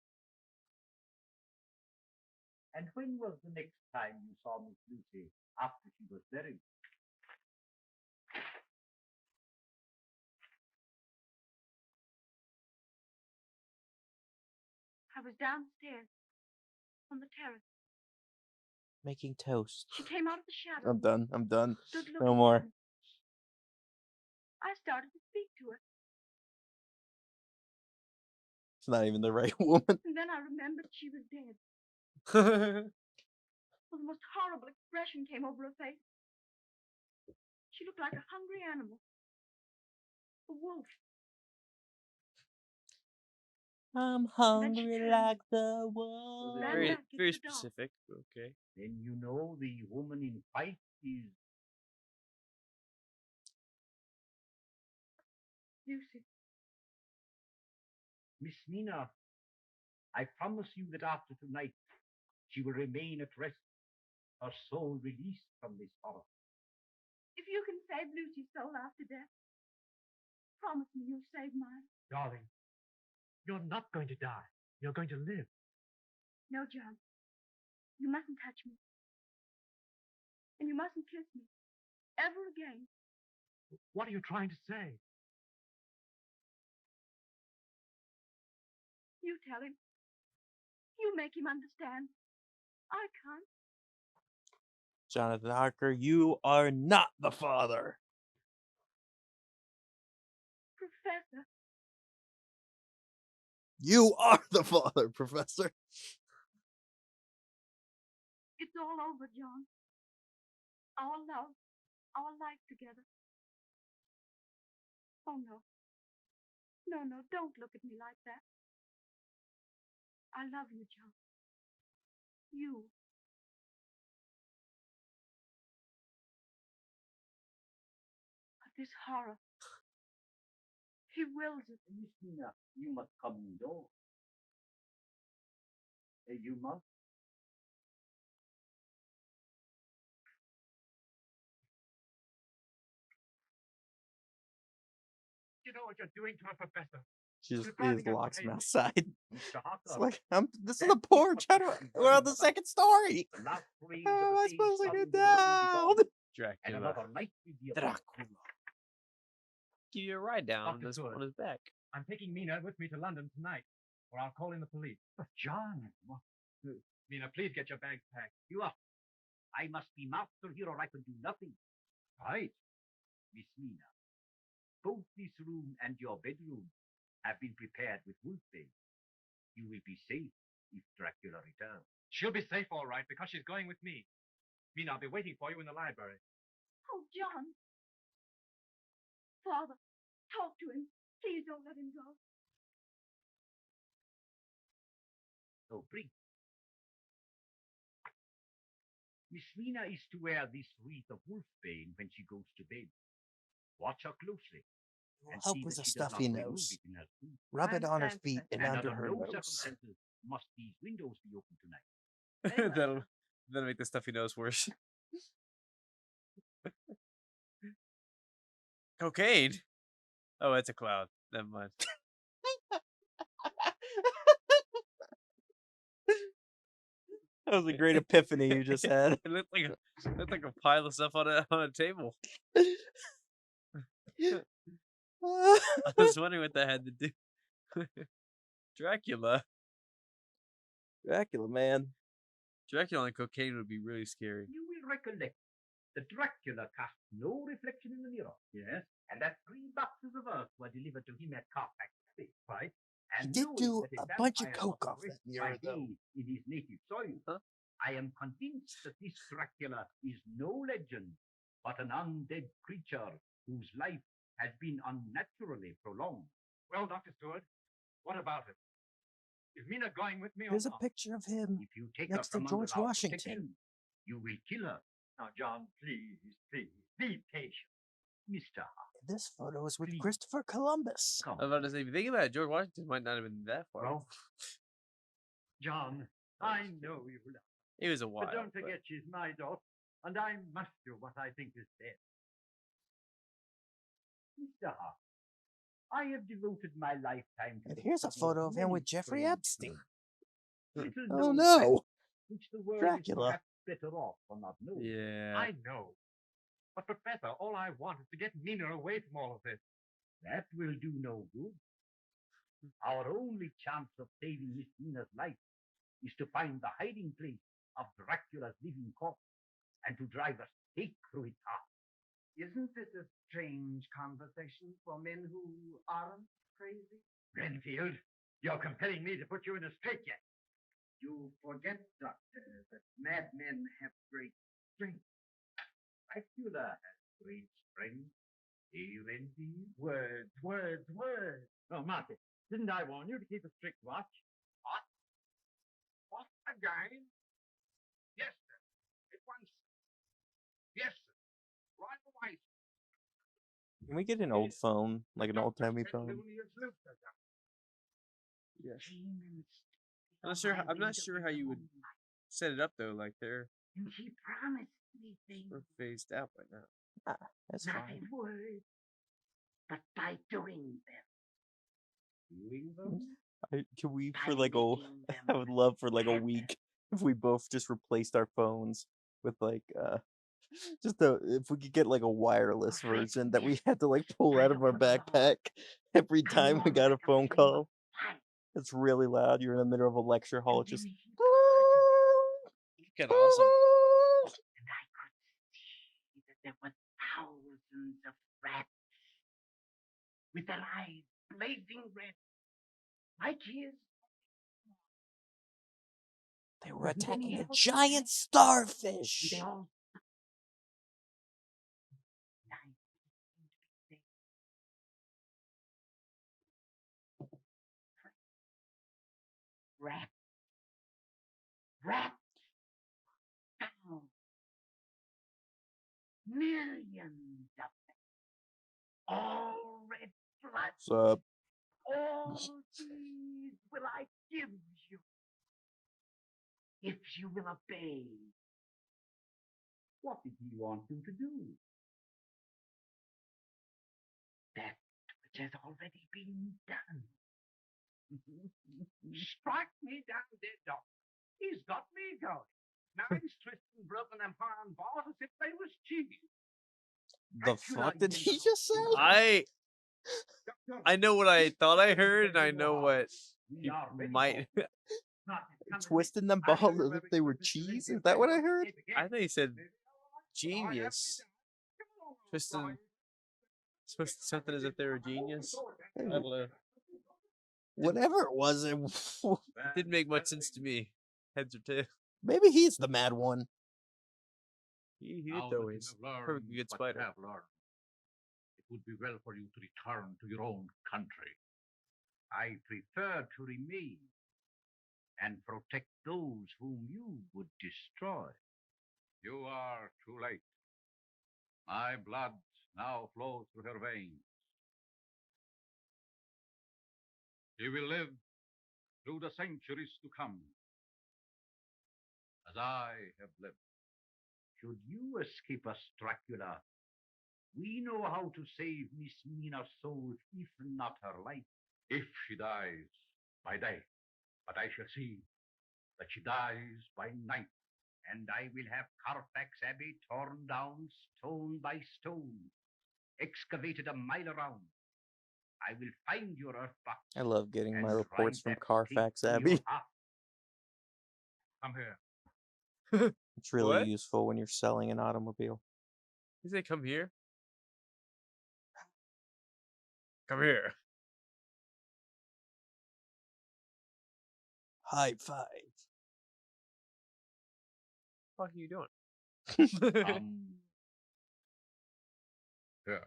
And when was the next time you saw Miss Lucy after she was buried? I was downstairs on the terrace. Making toast. She came out of the shadow. I'm done. I'm done. Stood No looking more. at me. I started to speak to her, It's not even the right woman. and then I remembered she was dead. Well, the most horrible expression came over her face. She looked like a hungry animal. A wolf. I'm then she hungry turned. like the wolf. Ran very back into very the dark. specific. Okay. Then you know the woman in white is Lucy. Miss Nina. I promise you that after tonight, she will remain at rest, her soul released from this horror. If you can save Lucy's soul after death, promise me you'll save mine. Darling, you're not going to die. You're going to live. No, John. You mustn't touch me. And you mustn't kiss me. Ever again. What are you trying to say? You tell him. You make him understand. I can't. Jonathan Harker, you are not the father. Professor. You are the father, Professor. It's all over, John. Our love. Our life together. Oh, no. No, don't look at me like that. I love you, John. You. But this horror. He wills it. Miss Nina, you must come indoors. You must. You know what you're doing to her, Professor. She just You're driving her locks him crazy. outside. Mr. Harker. It's like, this is That a porch. is How what do you I, should be we're on worried the about. second story. The last phrase How of am the I day supposed to suddenly get will be down? gone, and Dracula. another night will be upon Dracula. Give you a ride down on Dr. this Good. on his back. I'm taking Mina with me to London tonight, or I'll call in the police. But John, what? Mina, please get your bags packed. You are. I must be master here, or I can do nothing. Right, Miss Nina. Both this room and your bedroom have been prepared with wolfbane. You will be safe if Dracula returns. She'll be safe, all right, because she's going with me. Mina, I'll be waiting for you in the library. Oh, John. Father, talk to him. Please don't let him go. So bring. Miss Nina is to wear this wreath of wolfbane when she goes to bed. Watch her closely. And Help see with that a she does not stuffy remove nose. it in her sleep. Rub it on her understand, feet sir. and under her no nose. circumstances must these windows be open tonight. that'll make the stuffy nose worse. Cocaine. Oh, it's a cloud. Never mind. That was a great epiphany you just had. It looked like a pile of stuff on a table. I was wondering what that had to do. Dracula. Dracula, man. Dracula on cocaine would be really scary. You will recollect that Dracula cast no reflection in the mirror. Yes. And that 3 boxes of earth were delivered to him at Carfax Estate, right? He And did knowing do that a bunch of vampire coke was off that arrested mirror, by though. day in his native soil, Huh? I am convinced that this Dracula is no legend, but an undead creature whose life has been unnaturally prolonged. Well, Dr. Stewart, what about it? Is Mina going with me or There's a not? picture of him If you take next her to from George under our Washington. protection, you will kill her. Now, John, please, be patient. Mr. This photo is with Please. Christopher Columbus. Come. I was about to say, if you think about it, George Washington might not have been that far. Well, John, I know you love her, He was a while. but don't forget she's my daughter, and I must do what I think is best. Mr. Hart, I have devoted my lifetime to And the here's a study photo of him many with Jeffrey strange Epstein. little Oh known no! facts which the world Dracula. is perhaps better off for not knowing. Yeah. I know. But, Professor, all I want is to get Mina away from all of this. That will do no good. Our only chance of saving Miss Mina's life is to find the hiding place of Dracula's living corpse and to drive a stake through its heart. Isn't this a strange conversation for men who aren't crazy? Renfield, you're compelling me to put you in a straitjacket. You forget, Doctor, that madmen have great strength. Dracula has great strength. Renfield? Words. Oh, Marty, didn't I warn you to keep a strict watch? What again? Yes, sir. At once. Yes, sir. Right away, sir. Can we get an old phone, like an Doctor old-timey said phone? Luna's loose, sir. Yes. Demons. I'm not sure how you would set it up though. Like they're And she promised me things. we're phased out by now. That's Not fine. in words, but by doing them. Doing them? Can we, By for like making them I would love for like a happen. week if we both just replaced our phones with like if we could get like a wireless version that we had to like pull out of our backpack every time we got a phone call. It's really loud. You're in the middle of a lecture hall. It's just Kind of awesome. And I could see that there were thousands of rats with their eyes blazing red, like his. They were With many attacking a helpers giant and starfish. they all. Rat. Found. Millions of them. All red blood. What's up? All these will I give you if you will obey. What did he want you to do? That which has already been done. Strike me down dead, Doctor. He's got me going. Now he's twisting broken them iron bars as if they was cheese. The fuck did he just say? I know what I thought I heard, and I know what We you are ready might. Twisting them balls as if they were cheese? Is that what I heard? I think he said genius. Twisting something as if they were genius. I don't know. Whatever it was, it Didn't make much sense to me. Heads or tails. maybe he's the mad one. He Now did that though. you He's have learned perfectly good what spider. you have learned, it would be well for you to return to your own country. I prefer to remain and protect those whom you would destroy. You are too late. My blood now flows through her veins. She will live through the centuries to come, as I have lived. Should you escape us, Dracula, we know how to save Miss Mina's soul, if not her life. If she dies by day, but I shall see that she dies by night. And I will have Carfax Abbey torn down stone by stone, excavated a mile around. I will find your earth box. I love getting my and reports from drive that Carfax stake through Abbey. your heart. Come here. It's really What? useful when you're selling an automobile. He said, "Come here." Come here. High five. What the fuck are you doing? Here.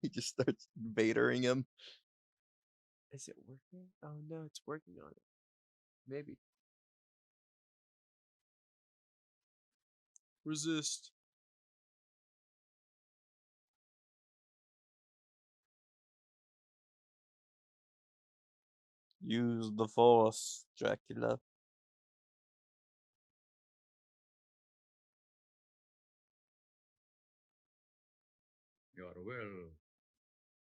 He just starts invadering him. Is it working? Oh no, it's working on it. Maybe. Resist. Use the force, Dracula. Your will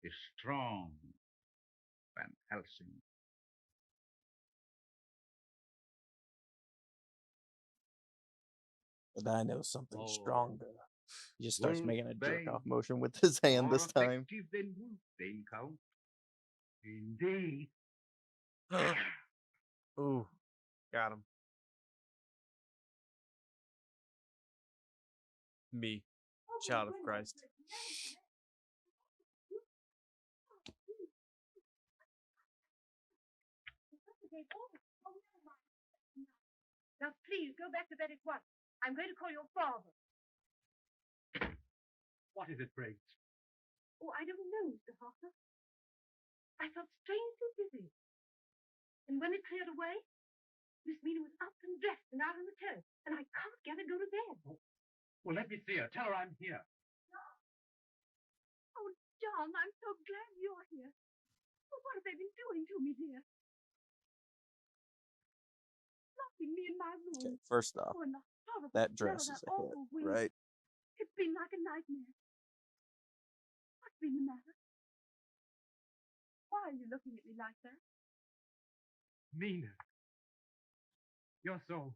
is strong, Van Helsing. But I know something Oh. stronger. He just starts making a jerk Wolfbane. off motion with his hand More this time. effective than Wolfbane, Count. Indeed. Ooh, got him. Me, child of Christ. Now, please, go back to bed at once. I'm going to call your father. What is it, Briggs? Oh, I don't know, Mr. Harker. I felt strangely dizzy. And when it cleared away, Miss Mina was up and dressed and out on the terrace, and I can't get her to go to bed. Well, let me see her. Tell her I'm here. Oh, John, I'm so glad you're here. Well, what have they been doing to me, dear? Locking me in my room. Okay, first off, Oh, and the horrible that smell dress of is that a hit, awful wind. right? It's been like a nightmare. What's been the matter? Why are you looking at me like that? Mina. You're so...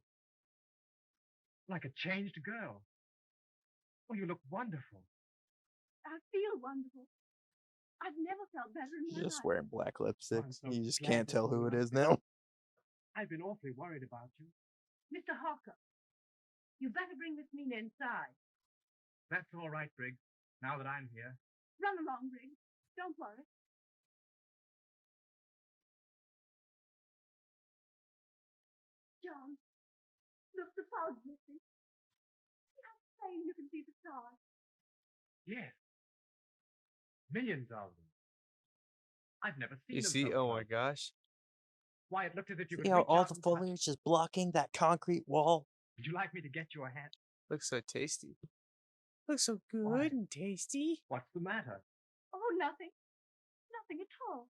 like a changed girl. Oh, you look wonderful. I feel wonderful. I've never felt better in my Just life. wearing black lipstick. I'm so You just glad can't that tell who you're it not is there. now. I've been awfully worried about you. Mr. Harker, you better bring Miss Mina inside. That's all right, Briggs. Now that I'm here. Run along, Briggs. Don't worry. John, look, the fog's missing. See how plain you can see the stars. Yes. Millions of them. I've never seen You them see? so Oh my close. gosh. Why, it looked as if you See could how reach all out the and touch. foliage is blocking that concrete wall? Would you like me to get you a hat? Looks so tasty. Looks so good Why? and tasty. What's the matter? Oh, nothing. Nothing at all.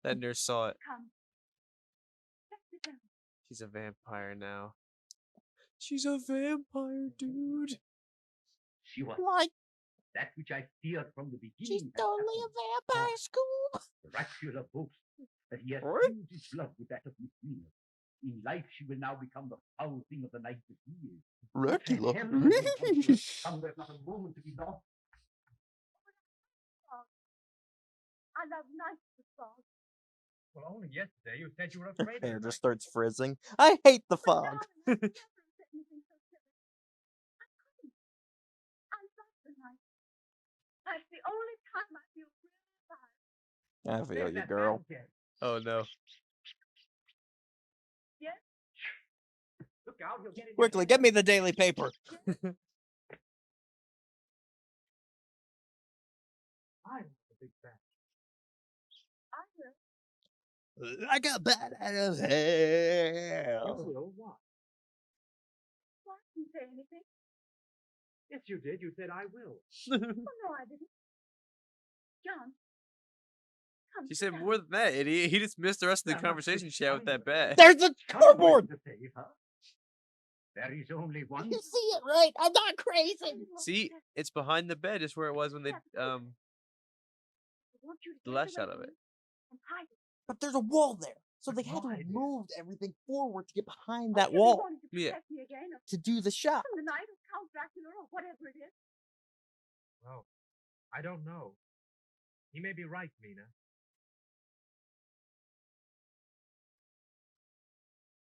That nurse saw it. Come. Let's sit down. She's a vampire now. She's a vampire, dude. She was Like, that which I feared from the beginning. she's has totally a happened. vampire school. Dracula boasts that he has What? fused his blood with that of Miss Mina. In life, she will now become the foul thing of the night that he is. Dracula. Hell, when he comes to us, come, there's not a moment to be lost. I love nights with fog. Well, only yesterday you said you were Her afraid hair of just night. starts frizzing. I hate the fog. Darling, I never said anything so silly. I couldn't. I love the night. That's the only time I feel really alive. I feel There's you, that girl. man again. Oh no. Yes? Look out, you'll get in your Quickly, head. get me the daily paper. I'm a big fan. I will. Like a bat out of You hell. will what? Well, I didn't say anything. Yes, you did. You said I will. Oh, no, I didn't. John. Come, She sit said down. more than that, idiot. He just missed the rest of the I'm not conversation she had with that bat. There's a I'm scoreboard. going to save her. There is only one. You see it, right? I'm not crazy. See, it's behind the bed, just where it was when they I want you to the get last away shot of from it. me and hide it. But there's a wall there. So But they had to why, have dear? moved everything forward to get behind Oh, that if you wall wanted to Yeah. protect me again, or to do the shot. from the night of Count Dracula, or whatever it is. Well, I don't know. He may be right, Mina.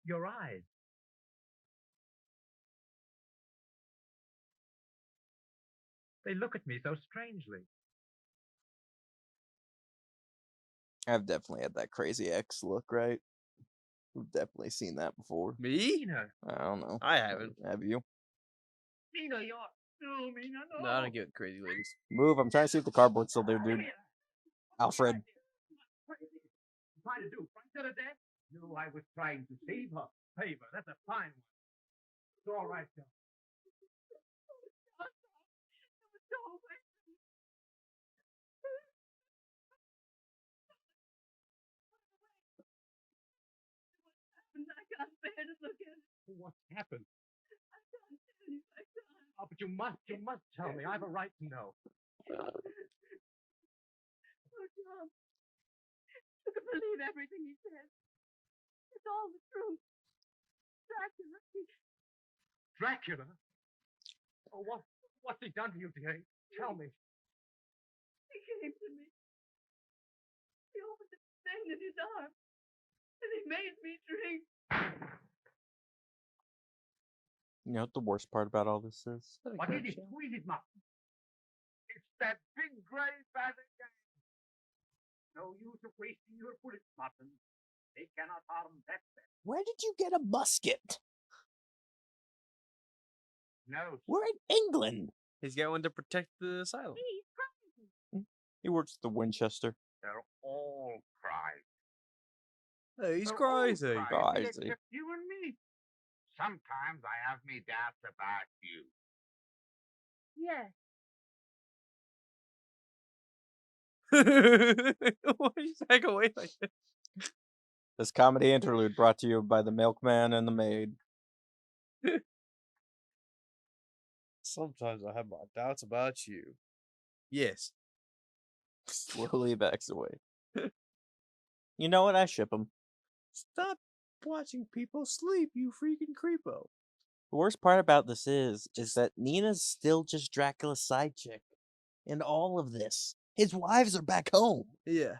Your eyes. They look at me so strangely. I've definitely had that crazy X look, right? We've definitely seen that before. Me? Mina, I don't know. I haven't. Have you? Mina, you're... No, Mina, no. No, I don't get crazy ladies. Move, I'm trying to see if the cardboard's still there, dude. Alfred. What is it? You trying to do? Fight her to death? No, I was trying to save her. Save her. That's a fine one. It's all right, John. I can't bear to look at it. What's happened? I can't tell you. I can't. Oh, but you must tell me. I have a right to know. Oh, John. You can believe everything he says. It's all the truth. Dracula, Dracula? Oh, what's he done to you, dear? Tell me. he came to me. He opened the thing in his arm. And he made me drink. You know what the worst part about all this is? What is it? Who is it, Mark? It's that big gray bat again. No use of wasting your bullets, Martin. They cannot harm that bat. Where did you get a musket? No. We're in England. He's got one to protect the asylum. He's crazy. He works at the Winchester. They're all crying. Hey, he's They're all crazy. crying, Crazy. except you and me. Sometimes I have me doubts about you. Yes. Why do you back away like that? This comedy interlude brought to you by the milkman and the maid. Sometimes I have my doubts about you. Yes. Slowly backs away. You know what? I ship him. Stop watching people sleep, you freaking creepo. The worst part about this is that Nina's still just Dracula's side chick. In all of this, his wives are back home. Yeah.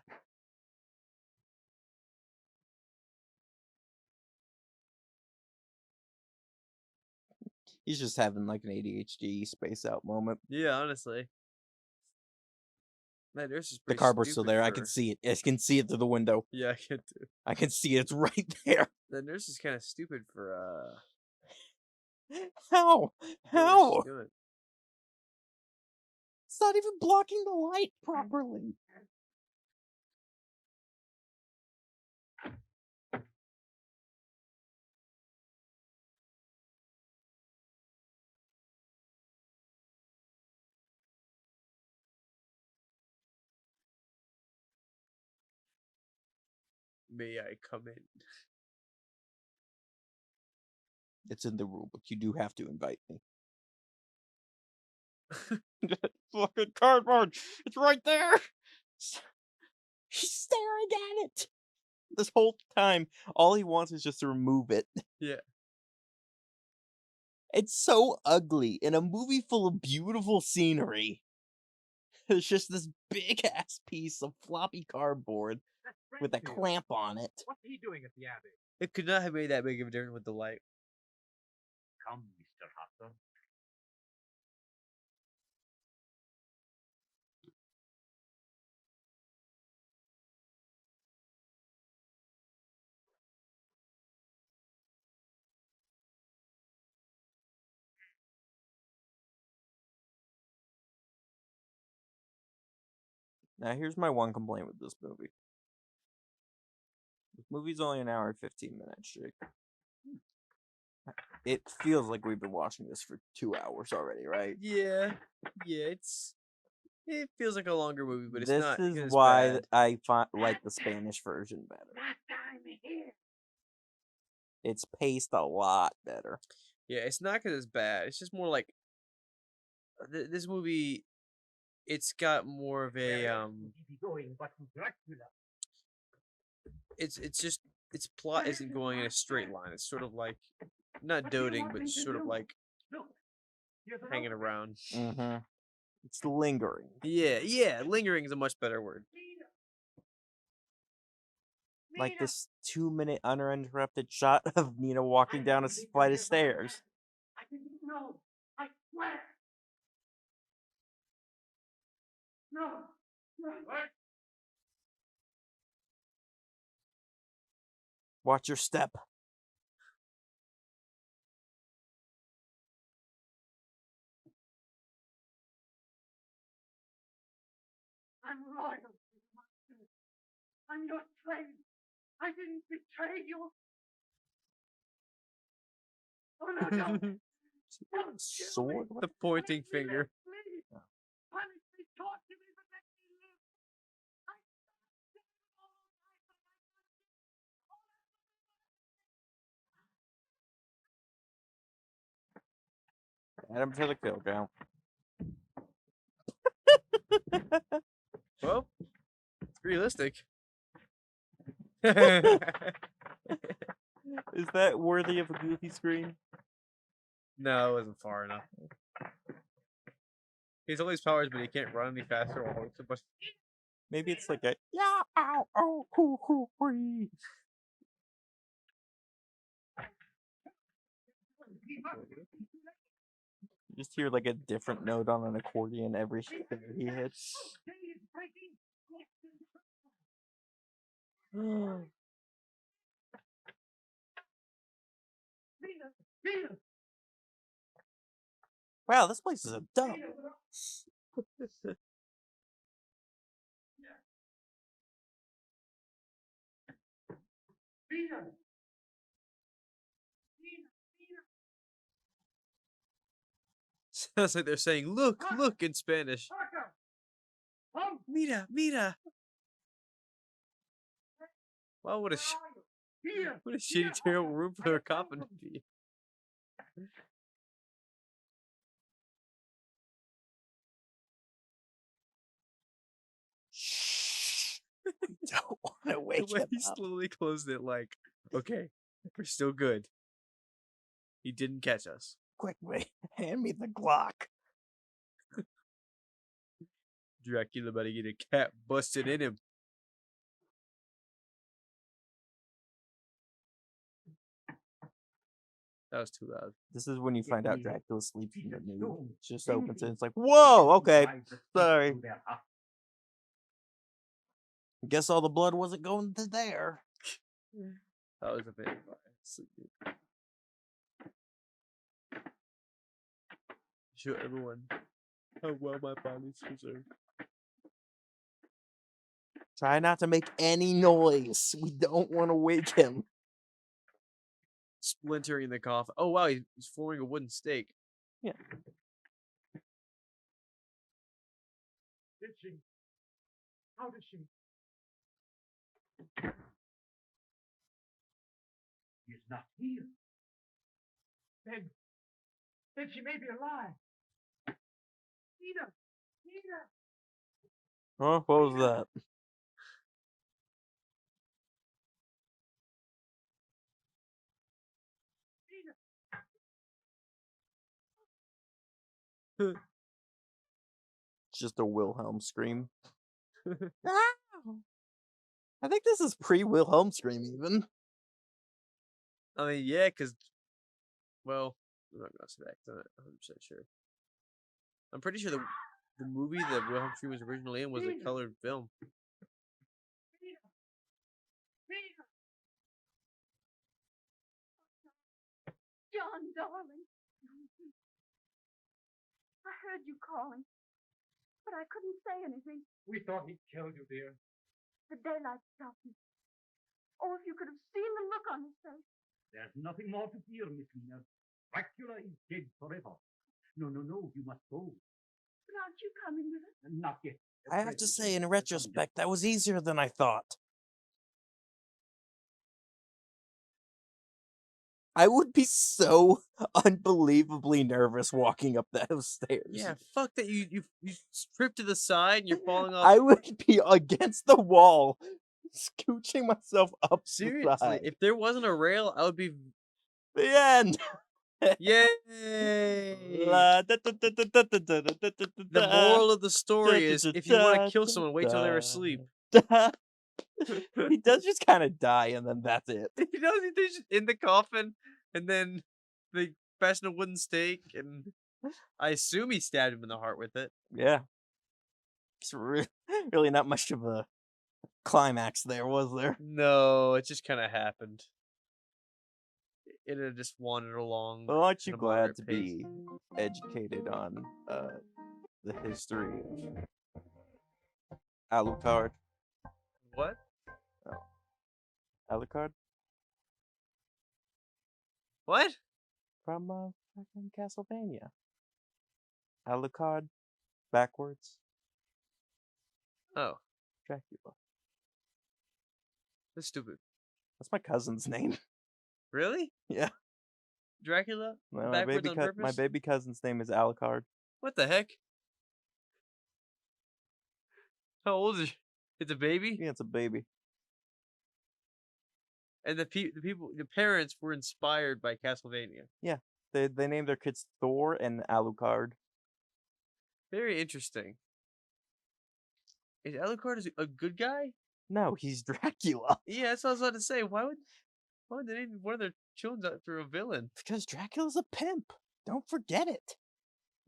He's just having like an ADHD space out moment. Yeah, honestly. That nurse is The pretty cardboard's still stupid there. I for- can see it. I can see it through the window. Yeah, I can too. I can see it. It's right there. The nurse is kind of stupid for How? doing what How? she's doing. It's not even blocking the light properly. May I come in? It's in the rule book. You do have to invite me. Fucking cardboard. It's right there. He's staring at it. This whole time, all he wants is just to remove it. Yeah. It's so ugly in a movie full of beautiful scenery. It's just this big ass piece of floppy cardboard That's with a Renfield. clamp on it. What's he doing at the Abbey? It could not have made that big of a difference with the light. Come, Mr. Hopper. Now, here's my one complaint with this movie. This movie's only an hour and 15 minutes, Jake. It feels like we've been watching this for 2 hours already, right? Yeah. Yeah, it feels like a longer movie, but it's This not. is because it's why bad. I like the Spanish version better. That time here. It's paced a lot better. Yeah, it's not because it's bad. It's just more like this movie. It's got more of a Where else would he be going but to Dracula? It's just its plot isn't going in a straight line. It's sort of like not What do you doting, want but me to sort of do? like Look, here's a hanging note. around. Mm-hmm. It's lingering. Yeah, lingering is a much better word. Like Nina. this 2-minute uninterrupted shot of Nina walking down a flight of stairs. I didn't know. I swear. No. No. What? Watch your step. I'm loyal to you, Master. I'm your slave. I didn't betray you. Oh, no, don't. Don't kill Sword? me. The pointing Let me live, finger. please. Punish me, torture me, but let me live. I Add him to the kill count. Well, it's realistic. Is that worthy of a goofy screen? No, it wasn't far enough. He has all these powers, but he can't run any faster or hold so much. Maybe it's like a yeah, ow, ow, hoo, hoo, hoo. You just hear like a different note on an accordion every finger he hits. Wow, this place is a dump. Sounds like they're saying, look, look in Spanish. Mira, mira. Wow, what a shitty, terrible room for a coffin to be. Shh. Don't want to The wake way him he up. slowly closed it, like, okay, we're still good. He didn't catch us. Quick, wait. Hand me the Glock. Dracula about to get a cat busted in him. That was too loud. This is when you find out Dracula sleeps in the nude. It just opens it. It's like, whoa, okay. Sorry. Guess all the blood wasn't going to there. That was a bit sleepy. Show everyone how well my body's preserved. Try not to make any noise. We don't want to wake him. Splintering the coffin. Oh wow, he's forming a wooden stake. Yeah. Did she? How did she? He is not here. Then she may be alive. Nina! Nina! Huh? What was that? Just a Wilhelm scream. I think this is pre-Wilhelm scream even. I mean, yeah, because, well, I'm not gonna say that 'cause I'm not 100% sure. I'm pretty sure the movie that Wilhelm Scream was originally in was a colored film. John, darling. I heard you calling, but I couldn't say anything. We thought he'd killed you, dear. The daylight stopped me. Oh, if you could have seen the look on his face. There's nothing more to fear, Miss Nina. Dracula is dead forever. No, you must go. But aren't you coming with us? Not yet. I have to say, in retrospect, that was easier than I thought. I would be so unbelievably nervous walking up those stairs. Yeah, fuck that. You strip to the side and you're falling off. I would be against the wall, scooching myself up the Seriously, side. if there wasn't a rail, I would be. The end. Yay! The moral of the story is if you want to kill someone, wait till they're asleep. He does just kind of die, and then that's it. He does. He's just in the coffin, and then they fashion a wooden stake, and I assume he stabbed him in the heart with it. Yeah. It's really not much of a climax there, was there? No, it just kind of happened. It had just wandered along. Well, aren't you at a glad moderate to pace. be educated on the history of Alucard. What? Alucard What? from fucking Castlevania. Alucard backwards. Oh, Dracula. that's stupid. That's my cousin's name. Really? Yeah. Dracula? My Backwards on purpose? my baby cousin's name is Alucard. What the heck? How old is she? It's a baby? Yeah, it's a baby. And the parents were inspired by Castlevania. Yeah. They named their kids Thor and Alucard. Very interesting. Is Alucard a good guy? No, he's Dracula. Yeah, that's what I was about to say. Why would they name one of their children after a villain? Because Dracula's a pimp. Don't forget it.